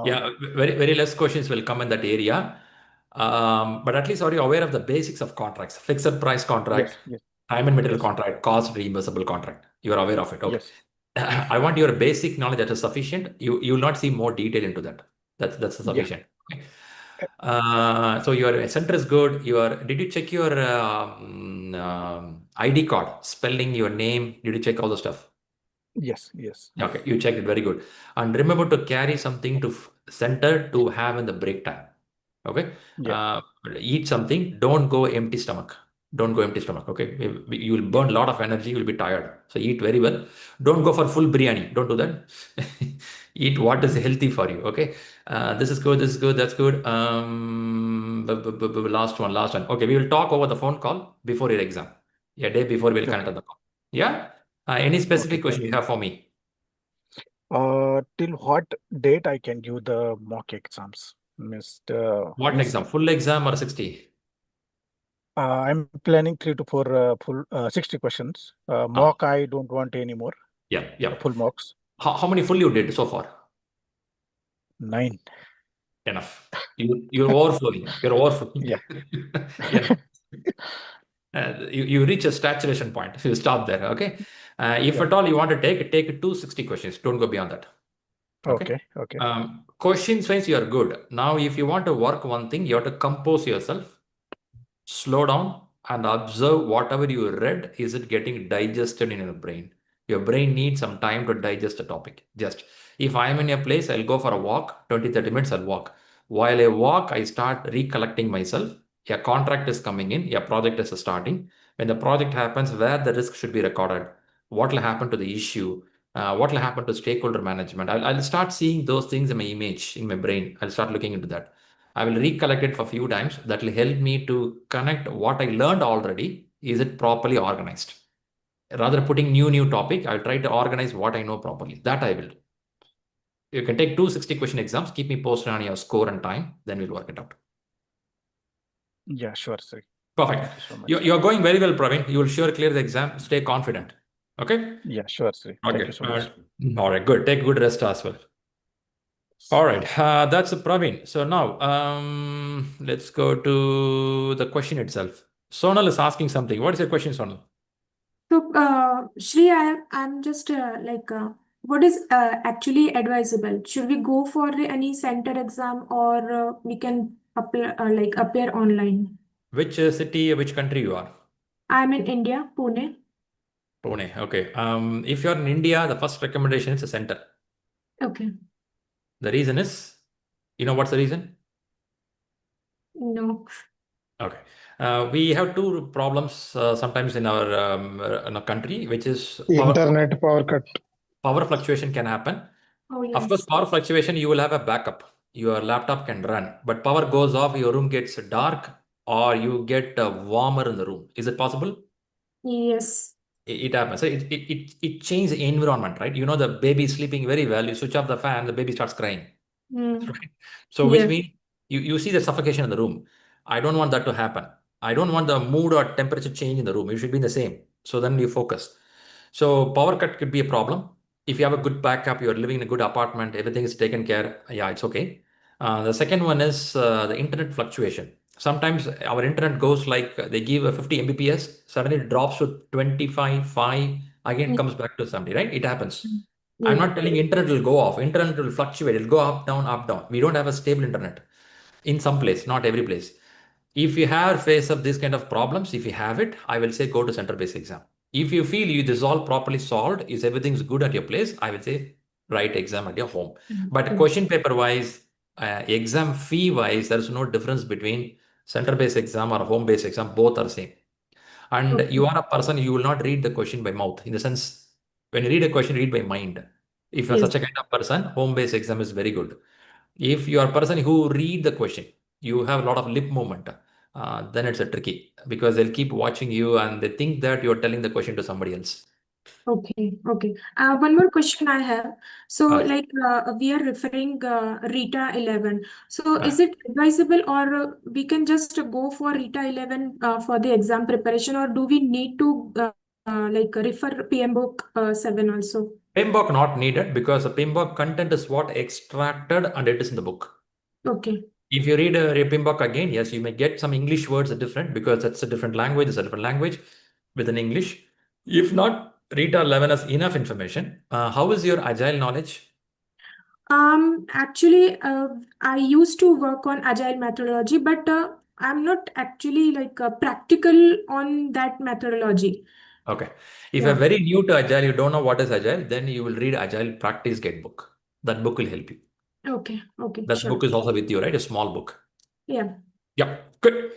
yeah, very less questions will come in that area. But at least are you aware of the basics of contracts? Fixed price contract, yes, time and material yes, contract, cost reimbursable contract. You are aware of it. Okay. yes, I want your basic knowledge that is sufficient. You will not see more detail into that. That's yeah. sufficient. Okay. So your center is good. Did you check your ID card, spelling your name? Did you check all the stuff? Yes, yes. Okay, you checked it very good. And remember to carry something to center to have in the break time. Okay. Yeah. Eat something. Don't go empty stomach. Don't go empty stomach. Okay. You will burn a lot of energy. You will be tired. So eat very well. Don't go for full biryani. Don't do that. Eat what is healthy for you. Okay. This is good. This is good. That's good. Last one. Last one. Okay. We will talk over the phone call before your exam. Yeah, day before we'll connect on the call. Yeah. Any specific question you have for me? Till what date I can give the mock exams? What exam? Full exam or 60? I'm planning 3 to 4 full 60 questions. Mock, I don't want any more. Yeah. Full mocks. How many full you did so far? 9. Enough. You're overflowing. You're overflowing. Yeah. Yeah. You reach a saturation point. So you stop there. Okay. If at all you want to take 260 questions. Don't go beyond that. Okay. Questions wise, you are good. Now, if you want to work one thing, you have to compose yourself, slow down, and observe whatever you read. Is it getting digested in your brain? Your brain needs some time to digest the topic. Just if I'm in a place, I'll go for a walk, 20-30 minutes, I'll walk. While I walk, I start recollecting myself. A contract is coming in, a project is starting. When the project happens, where the risk should be recorded, what will happen to the issue, what will happen to stakeholder management. I'll start seeing those things in my image, in my brain. I'll start looking into that. I will recollect it for a few times. That will help me to connect what I learned already. Is it properly organized? Rather putting new topic, I'll try to organize what I know properly. That I will. You can take 260 question exams. Keep me posted on your score and time. Then we'll work it out. Yeah, sure, sir. Perfect. Thank you so much. You're going very well, Praveen. You will sure clear the exam. Stay confident. Okay? Yeah, sure, sir. Okay. Thank you so much. All right, good. Take good rest as well. All right, that's Praveen. So now let's go to the question itself. Sonal is asking something. What is your question, Sonal? So, Shri, I'm just what is actually advisable? Should we go for any center exam or we can apply, appear online? Which city, which country you are? I'm in India, Pune. Pune, okay. If you're in India, the first recommendation is a center. Okay. The reason is, you know what's the reason? No. Okay. We have two problems sometimes in our country, which is internet power cut. Power fluctuation can happen. Oh, yes. Of course, power fluctuation, you will have a backup. Your laptop can run, but power goes off, your room gets dark, or you get warmer in the room. Is it possible? Yes. It happens. So it changes the environment, right? You know, the baby is sleeping very well. You switch off the fan, the baby starts crying. Right? So which means you see the suffocation in the room. I don't want that to happen. I don't want the mood or temperature change in the room. It should be the same. So then you focus. So power cut could be a problem. If you have a good backup, you're living in a good apartment, everything is taken care, yeah, it's okay. The second one is the internet fluctuation. Sometimes our internet goes like they give a 50 Mbps, suddenly it drops to 25, 5, again comes back to 70, right? It happens. I'm Yes. not telling internet will go off. Internet will fluctuate. It'll go up, down, up, down. We don't have a stable internet in some place, not every place. If you have face of this kind of problems, if you have it, I will say go to center-based exam. If you feel you this all properly solved, is everything's good at your place, I will say write exam at your home. But question paper wise, exam fee wise, there is no difference between center-based exam or home-based exam. Both are same. And you are a person, you will not read the question by mouth. In the sense, when you read a question, read by mind. If you're Yes. such a kind of person, home-based exam is very good. If you are a person who read the question, you have a lot of lip movement, then it's a tricky because they'll keep watching you and they think that you're telling the question to somebody else. Okay, okay. One more question I have. So, Ah. like, we are referring Rita 11. So, Ah. is it advisable, or we can just go for Rita 11 for the exam preparation, or do we need to like refer PMBOK 7 also? PMBOK not needed because the PMBOK content is what extracted and it is in the book. Okay. If you read a PMBOK again, yes, you may get some English words are different because that's a different language. It's a different language within English. If not, Rita 11 has enough information. How is your agile knowledge? Actually, I used to work on agile methodology, but I'm not actually like practical on that methodology. Okay. If Yeah. you're very new to Agile, you don't know what is Agile, then you will read Agile Practice Guide book. That book will help you. Okay, okay, That sure. book is also with you, right? A small book. Yeah. Yep. Good.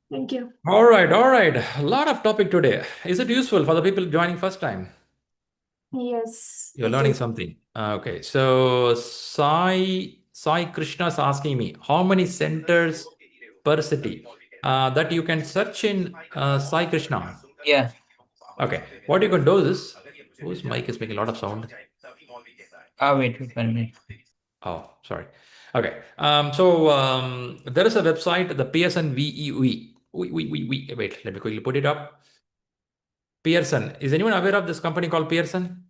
Thank you. All right. All right. A lot of topic today. Is it useful for the people joining first time? Yes, You're it learning is. something. Okay. So Sai Krishna is asking me how many centers per city that you can search in Sai Krishna. Yeah. Okay. What you can do is, whose mic is making a lot of sound? Wait 1 minute. Oh, sorry. Okay. There is a website, the Pearson VEV. Wait, let me quickly put it up. Pearson. Is anyone aware of this company called Pearson?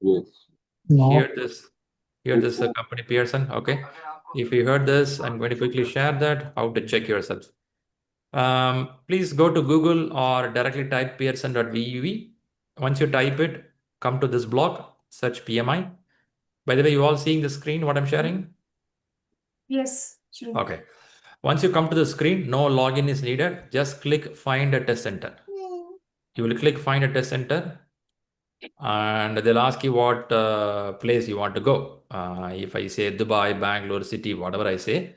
Yes. No. Hear this company Pearson. Okay. If you heard this, I'm going to quickly share that. How to check yourself. Please go to Google or directly type pearson.vev. Once you type it, come to this blog, search PMI. By the way, you all seeing the screen, what I'm sharing? Yes, sure. Okay. Once you come to the screen, no login is needed. Just click find a test center. You will click find a test center and they'll ask you what place you want to go. If I say Dubai, Bangalore, city, whatever I say,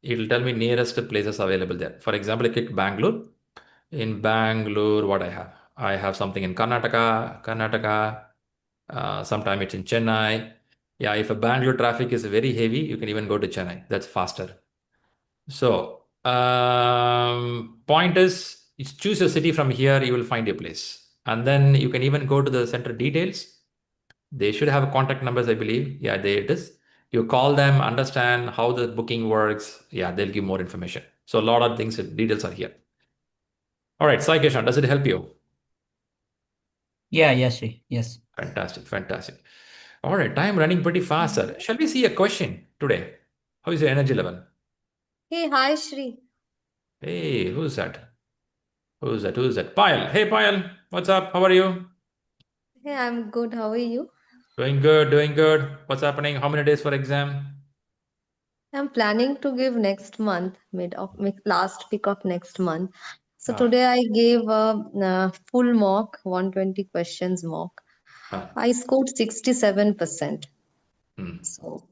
it will tell me nearest places available there. For example, I click Bangalore. In Bangalore, what I have? I have something in Karnataka. Sometime it's in Chennai. Yeah, if a Bangalore traffic is very heavy, you can even go to Chennai. That's faster. So, point is choose a city from here, you will find a place. And then you can even go to the center details. They should have contact numbers, I believe. Yeah, there it is. You call them, understand how the booking works. Yeah, they'll give more information. So a lot of things, details are here. All right, Sai Kishan, does it help you? Yeah, yes, yes. Fantastic, fantastic. All right, time running pretty fast, sir. Shall we see a question today? How is your energy level? Hey, hi, Shri. Hey, who's that? Who's that? Payal. Hey, Payal. What's up? How are you? Hey, I'm good. How are you? Doing good, doing good. What's happening? How many days for exam? I'm planning to give next month, last week of next month. So today I gave a full mock, 120 questions mock. I scored 67%. So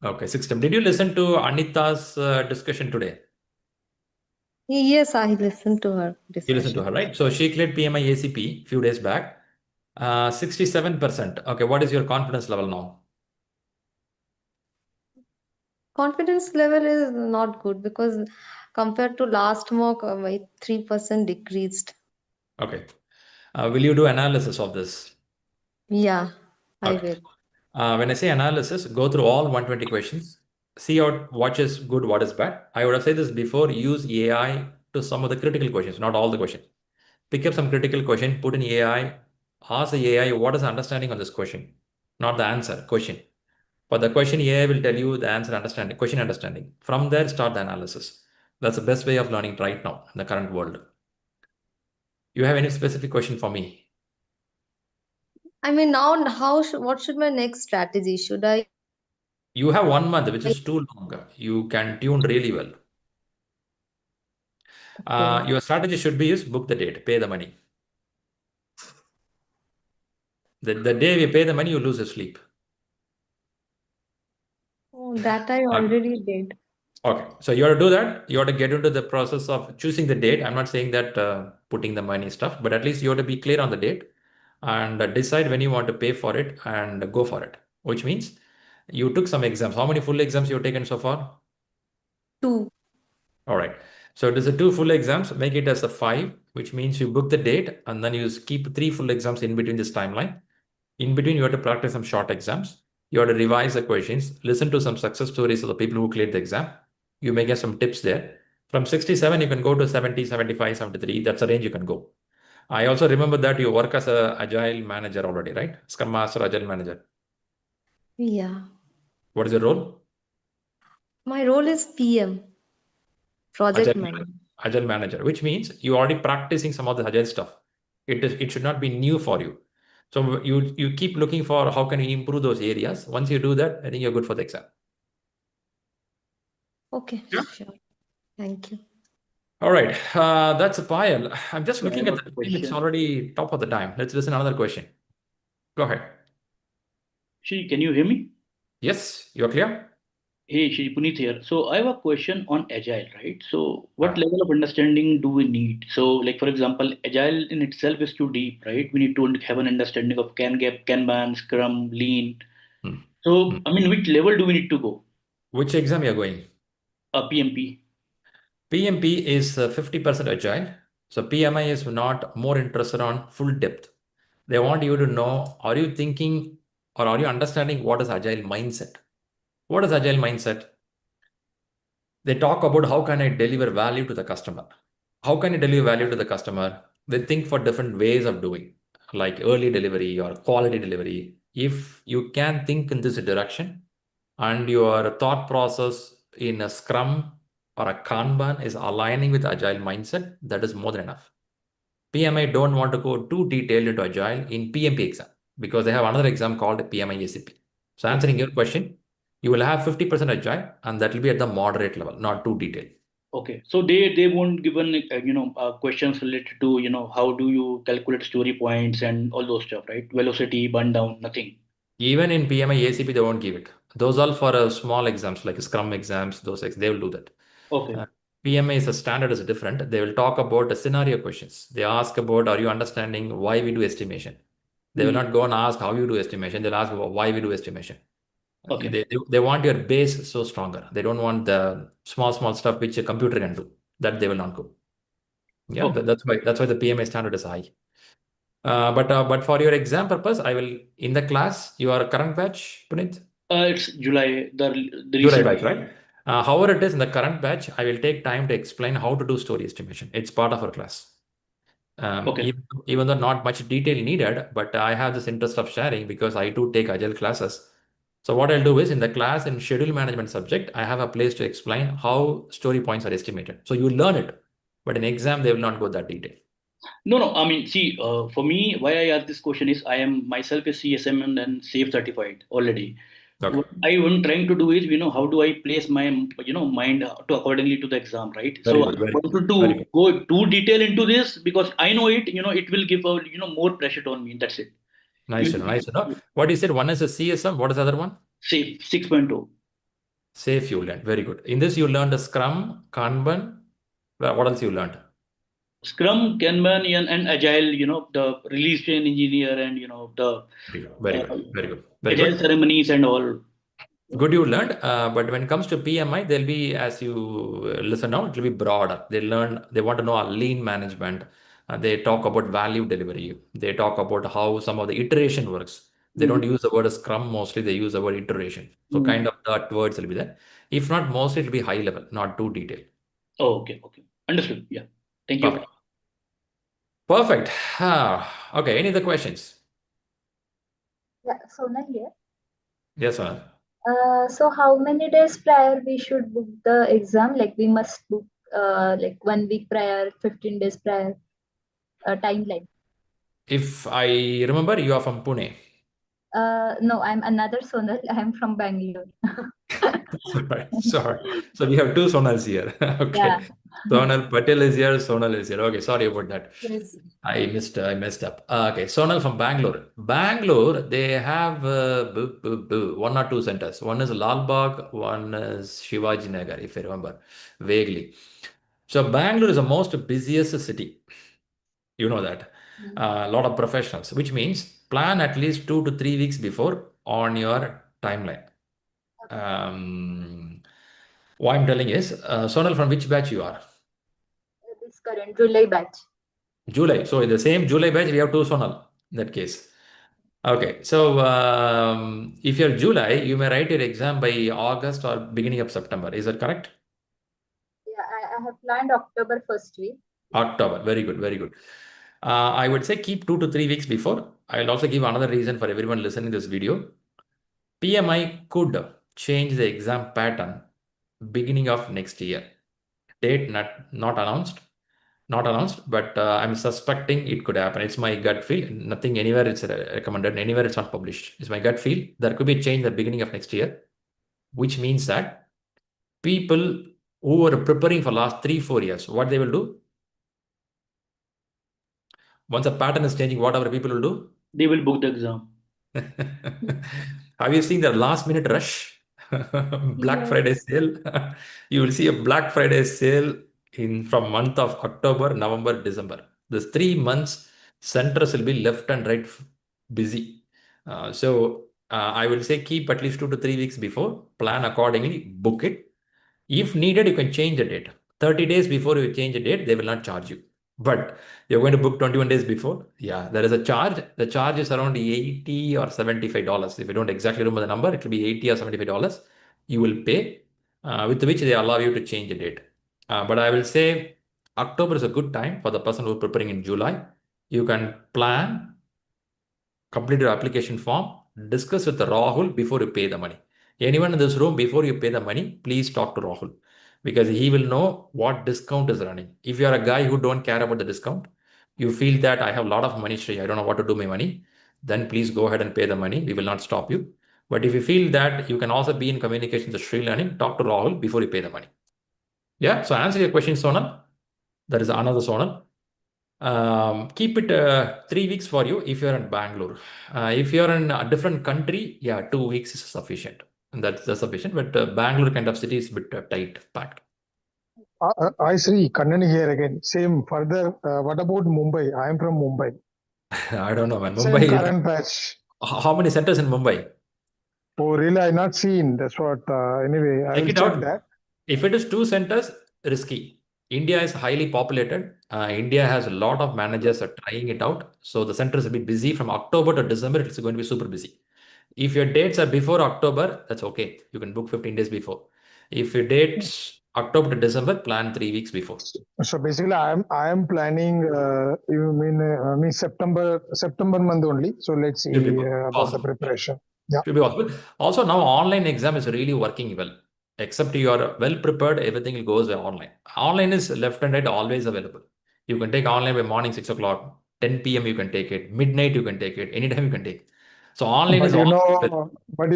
Okay, 67. Did you listen to Anita's discussion today? yes, I listened to her You listened to discussion. her, right? So she cleared PMI ACP few days back. 67%. Okay, what is your confidence level now? Confidence level is not good because compared to last mock, my 3% decreased. Okay. Will you do analysis of this? Yeah, I Okay. will. When I say analysis, go through all 120 questions, see out what is good, what is bad. I would have said this before, use AI to some of the critical questions, not all the questions. pick up some critical question, put in AI, ask the AI what is the understanding on this question, not the answer, question. For the question, AI will tell you the answer understanding, question understanding. From there, start the analysis. That's the best way of learning right now in the current world. You have any specific question for me? I mean, now what should my next strategy? Should I? You have 1 month, which is too long. You can tune really well. Okay. Your strategy should be is book the date, pay the money. The day we pay the money, you lose your sleep. Oh, that I already did. Okay, so you have to do that. You have to get into the process of choosing the date. I'm not saying that putting the money stuff, but at least you have to be clear on the date and decide when you want to pay for it and go for it, which means you took some exams. How many full exams you have taken so far? 2. All right. So it is a 2 full exams. Make it as a 5, which means you book the date and then you keep 3 full exams in between this timeline. In between, you have to practice some short exams. You have to revise the questions, listen to some success stories of the people who cleared the exam. You may get some tips there. From 67, you can go to 70, 75, 73. That's the range you can go. I also remember that you work as a agile manager already, right? Scrum Master, agile manager. Yeah. What is your role? My role is PM, project manager. Agile manager, which means you're already practicing some of the agile stuff. It should not be new for you. So you keep looking for how can you improve those areas. Once you do that, I think you're good for the exam. Okay, Yeah. sure. Thank you. All right, that's a pile. I'm just looking at the time. It's question. already top of the time. Let's listen another question. Go ahead. Shri, can you hear me? Yes, you're clear? Hey, Shri, Puneet here. So I have a question on Agile, right? So what level of understanding do we need? So like, for example, Agile in itself is too deep, right? We need to have an understanding of Kanban, Scrum, Lean. So, I mean, which level do we need to go? Which exam you're going? PMP. PMP is 50% agile. So PMI is not more interested on full depth. They want you to know, are you thinking or are you understanding what is agile mindset? What is agile mindset? They talk about how can I deliver value to the customer? How can I deliver value to the customer? They think for different ways of doing, like early delivery or quality delivery. If you can think in this direction and your thought process in a Scrum or a Kanban is aligning with agile mindset, that is more than enough. PMI don't want to go too detailed into agile in PMP exam because they have another exam called PMI ACP. So answering your question, you will have 50% agile and that will be at the moderate level, not too detailed. Okay, so they won't given questions related to how do you calculate story points and all those stuff, right? Velocity, burn down, nothing. Even in PMI ACP, they won't give it. Those are for small exams like Scrum exams, they will do that. Okay. PMI is a standard is different. They will talk about the scenario questions. They ask about, are you understanding why we do estimation? They will not go and ask how you do estimation. They'll ask why we do estimation. Okay. They want your base so stronger. They don't want the small stuff which a computer can do. That they will not go. Yeah, Okay. that's why the PMI standard is high. But for your exam purpose, I will in the class. Your current batch, Puneet? It's July. The July recent batch, right? However, it is in the current batch, I will take time to explain how to do story estimation. It's part of our class. Okay. Even though not much detail needed, but I have this interest of sharing because I do take agile classes. So what I'll do is in the class in schedule management subject, I have a place to explain how story points are estimated. So you learn it, but in exam, they will not go that detail. No. I mean, see, for me, why I ask this question is I am myself a CSM and SAFE certified already. Okay. What I am trying to do is, how do I place my, mind to accordingly to the exam, right? Very So good, I very wanted very to good. go too detail into this because I know it, it will give a, more pressure on me. That's it. Nice to know. Nice to know. What you said, one is a CSM. What is the other one? SAFE 6.0. SAFE you learned. Very good. In this, you learned a Scrum, Kanban. What else you learned? Scrum, Kanban, and Agile, the release train engineer and, the Very good. Very good. Very Agile good. ceremonies and all. Good you learned. But when it comes to PMI, they'll be, as you listen now, it will be broader. They want to know our lean management. They talk about value delivery. They talk about how some of the iteration works. They don't use the word Scrum mostly, they use the word iteration. So kind of that words will be there. If not, mostly it will be high level, not too detailed. Oh, okay. Understood. Yeah. Thank you. Perfect. Perfect. Okay, any other questions? Yeah, Sonal here. Yes, sir. So how many days prior we should book the exam? Like we must book like 1 week prior, 15 days prior, timeline. If I remember, you are from Pune. No, I'm another Sonal. I'm from Bangalore. Sorry. So we have two Sonals here. Okay. Yeah. Sonal Patel is here, Sonal is here. Okay, sorry about that. Yes. I messed up. Okay, Sonal from Bangalore. Bangalore, they have one or two centers. One is Lal Bagh, one is Shivaji Nagar, if I remember vaguely. So Bangalore is the most busiest city. You know that. A lot of professionals, which means plan at least 2 to 3 weeks before on your timeline. What I'm telling is, Sonal, from which batch you are? This current July batch. July. So in the same July batch, we have two Sonal in that case. Okay. So if you're July, you may write your exam by August or beginning of September. Is that correct? Yeah, I have planned October first week. October. Very good. Very good. I would say keep 2 to 3 weeks before. I'll also give another reason for everyone listening to this video. PMI could change the exam pattern beginning of next year. Date not announced. Not announced, but I'm suspecting it could happen. It's my gut feel. Nothing anywhere it's recommended. Anywhere it's not published. It's my gut feel. There could be a change at the beginning of next year, which means that people who are preparing for last 3-4 years, what they will do? Once a pattern is changing, what our people will do? They will book the exam. Have you seen the last minute rush? Black Friday sale. You will see a Black Friday sale from month of October, November, December. These 3 months, centers will be left and right busy. So I will say keep at least 2 to 3 weeks before, plan accordingly, book it. If needed, you can change the date. 30 days before you change the date, they will not charge you. But you're going to book 21 days before. Yeah, there is a charge. The charge is around $80 or $75. If you don't exactly remember the number, it will be $80 or $75. You will pay, with which they allow you to change the date. But I will say October is a good time for the person who is preparing in July. You can plan, complete your application form, discuss with Rahul before you pay the money. Anyone in this room, before you pay the money, please talk to Rahul because he will know what discount is running. If you are a guy who don't care about the discount, you feel that I have a lot of money, Shri, I don't know what to do with my money, then please go ahead and pay the money. We will not stop you. But if you feel that you can also be in communication with ShriLearning, talk to Rahul before you pay the money. Yeah, so answer your question, Sonal. There is another Sonal. Keep it 3 weeks for you if you're in Bangalore. If you're in a different country, yeah, 2 weeks is sufficient. And that's sufficient. But Bangalore kind of city is a bit tight, packed. I see QnA here again. Same further. What about Mumbai? I am from Mumbai. I don't know, man. Same Mumbai. current batch. How many centers in Mumbai? Oh, really? I not seen. That's what. Anyway, I Check will it check out. that. If it is 2 centers, risky. India is highly populated. India has a lot of managers are trying it out. So the centers will be busy from October to December. It's going to be super busy. If your dates are before October, that's okay. You can book 15 days before. If your dates October to December, plan 3 weeks before. So basically, I am planning. You mean September month only. So let's see about the preparation. Yeah. Should be possible. Also, now online exam is really working well. Except you are well prepared, everything goes online. Online is left and right always available. You can take online by morning 6 o'clock, 10 p.m. you can take it, midnight you can take it, anytime you can take it. So online But is you all.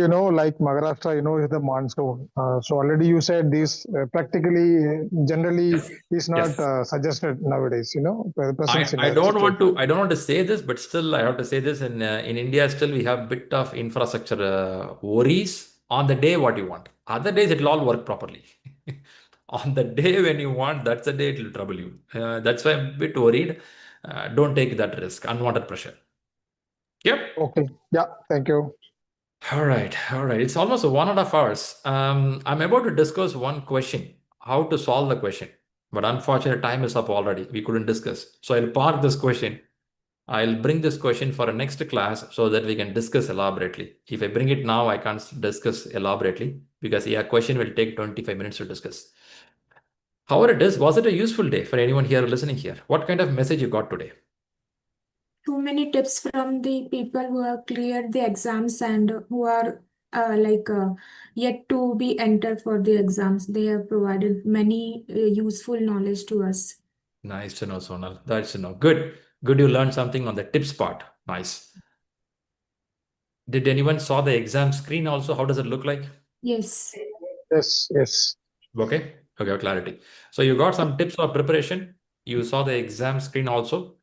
know, like Maharashtra, is the monsoon. So already you said this practically, generally is not suggested nowadays. The present I don't want to say this, but still I have to say this. In India, still we have bit of infrastructure worries. On the day what you want, other days it will all work properly. On the day when you want, that's the day it will trouble you. That's why I'm a bit worried. Don't take that risk, unwanted pressure. Yep. Okay. Yeah. Thank you. All right. It's almost 1.5 hours. I'm about to discuss one question, how to solve the question. But unfortunately, time is up already. We couldn't discuss. So I'll park this question. I'll bring this question for a next class so that we can discuss elaborately. If I bring it now, I can't discuss elaborately because question will take 25 minutes to discuss. However it is, was it a useful day for anyone here listening here? What kind of message you got today? too many tips from the people who have cleared the exams and who are yet to be entered for the exams. They have provided many useful knowledge to us. Nice to know, Sonal. That's to know. Good. Good, you learned something on the tips part. Nice. Did anyone saw the exam screen also? How does it look like? Yes. Yes. Okay. Okay, clarity. So you got some tips for preparation. You saw the exam screen also.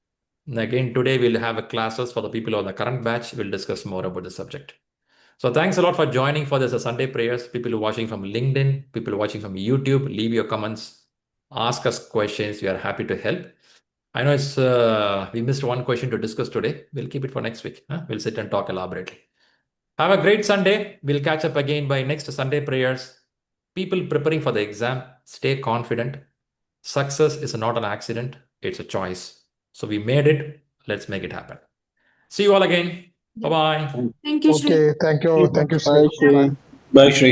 And again, today we'll have classes for the people on the current batch. We'll discuss more about the subject. So thanks a lot for joining for this Sunday prayers. People watching from LinkedIn, people watching from YouTube, leave your comments, ask us questions. We are happy to help. I know it's we missed one question to discuss today. We'll keep it for next week. We'll sit and talk elaborately. Have a great Sunday. We'll catch up again by next Sunday prayers. People preparing for the exam, stay confident. Success is not an accident, it's a choice. So we made it. Let's make it happen. See you all again. Bye-bye. Thank you, Shri. Okay, thank you. Thank you, Shri. Bye, Shri. Bye, Shri.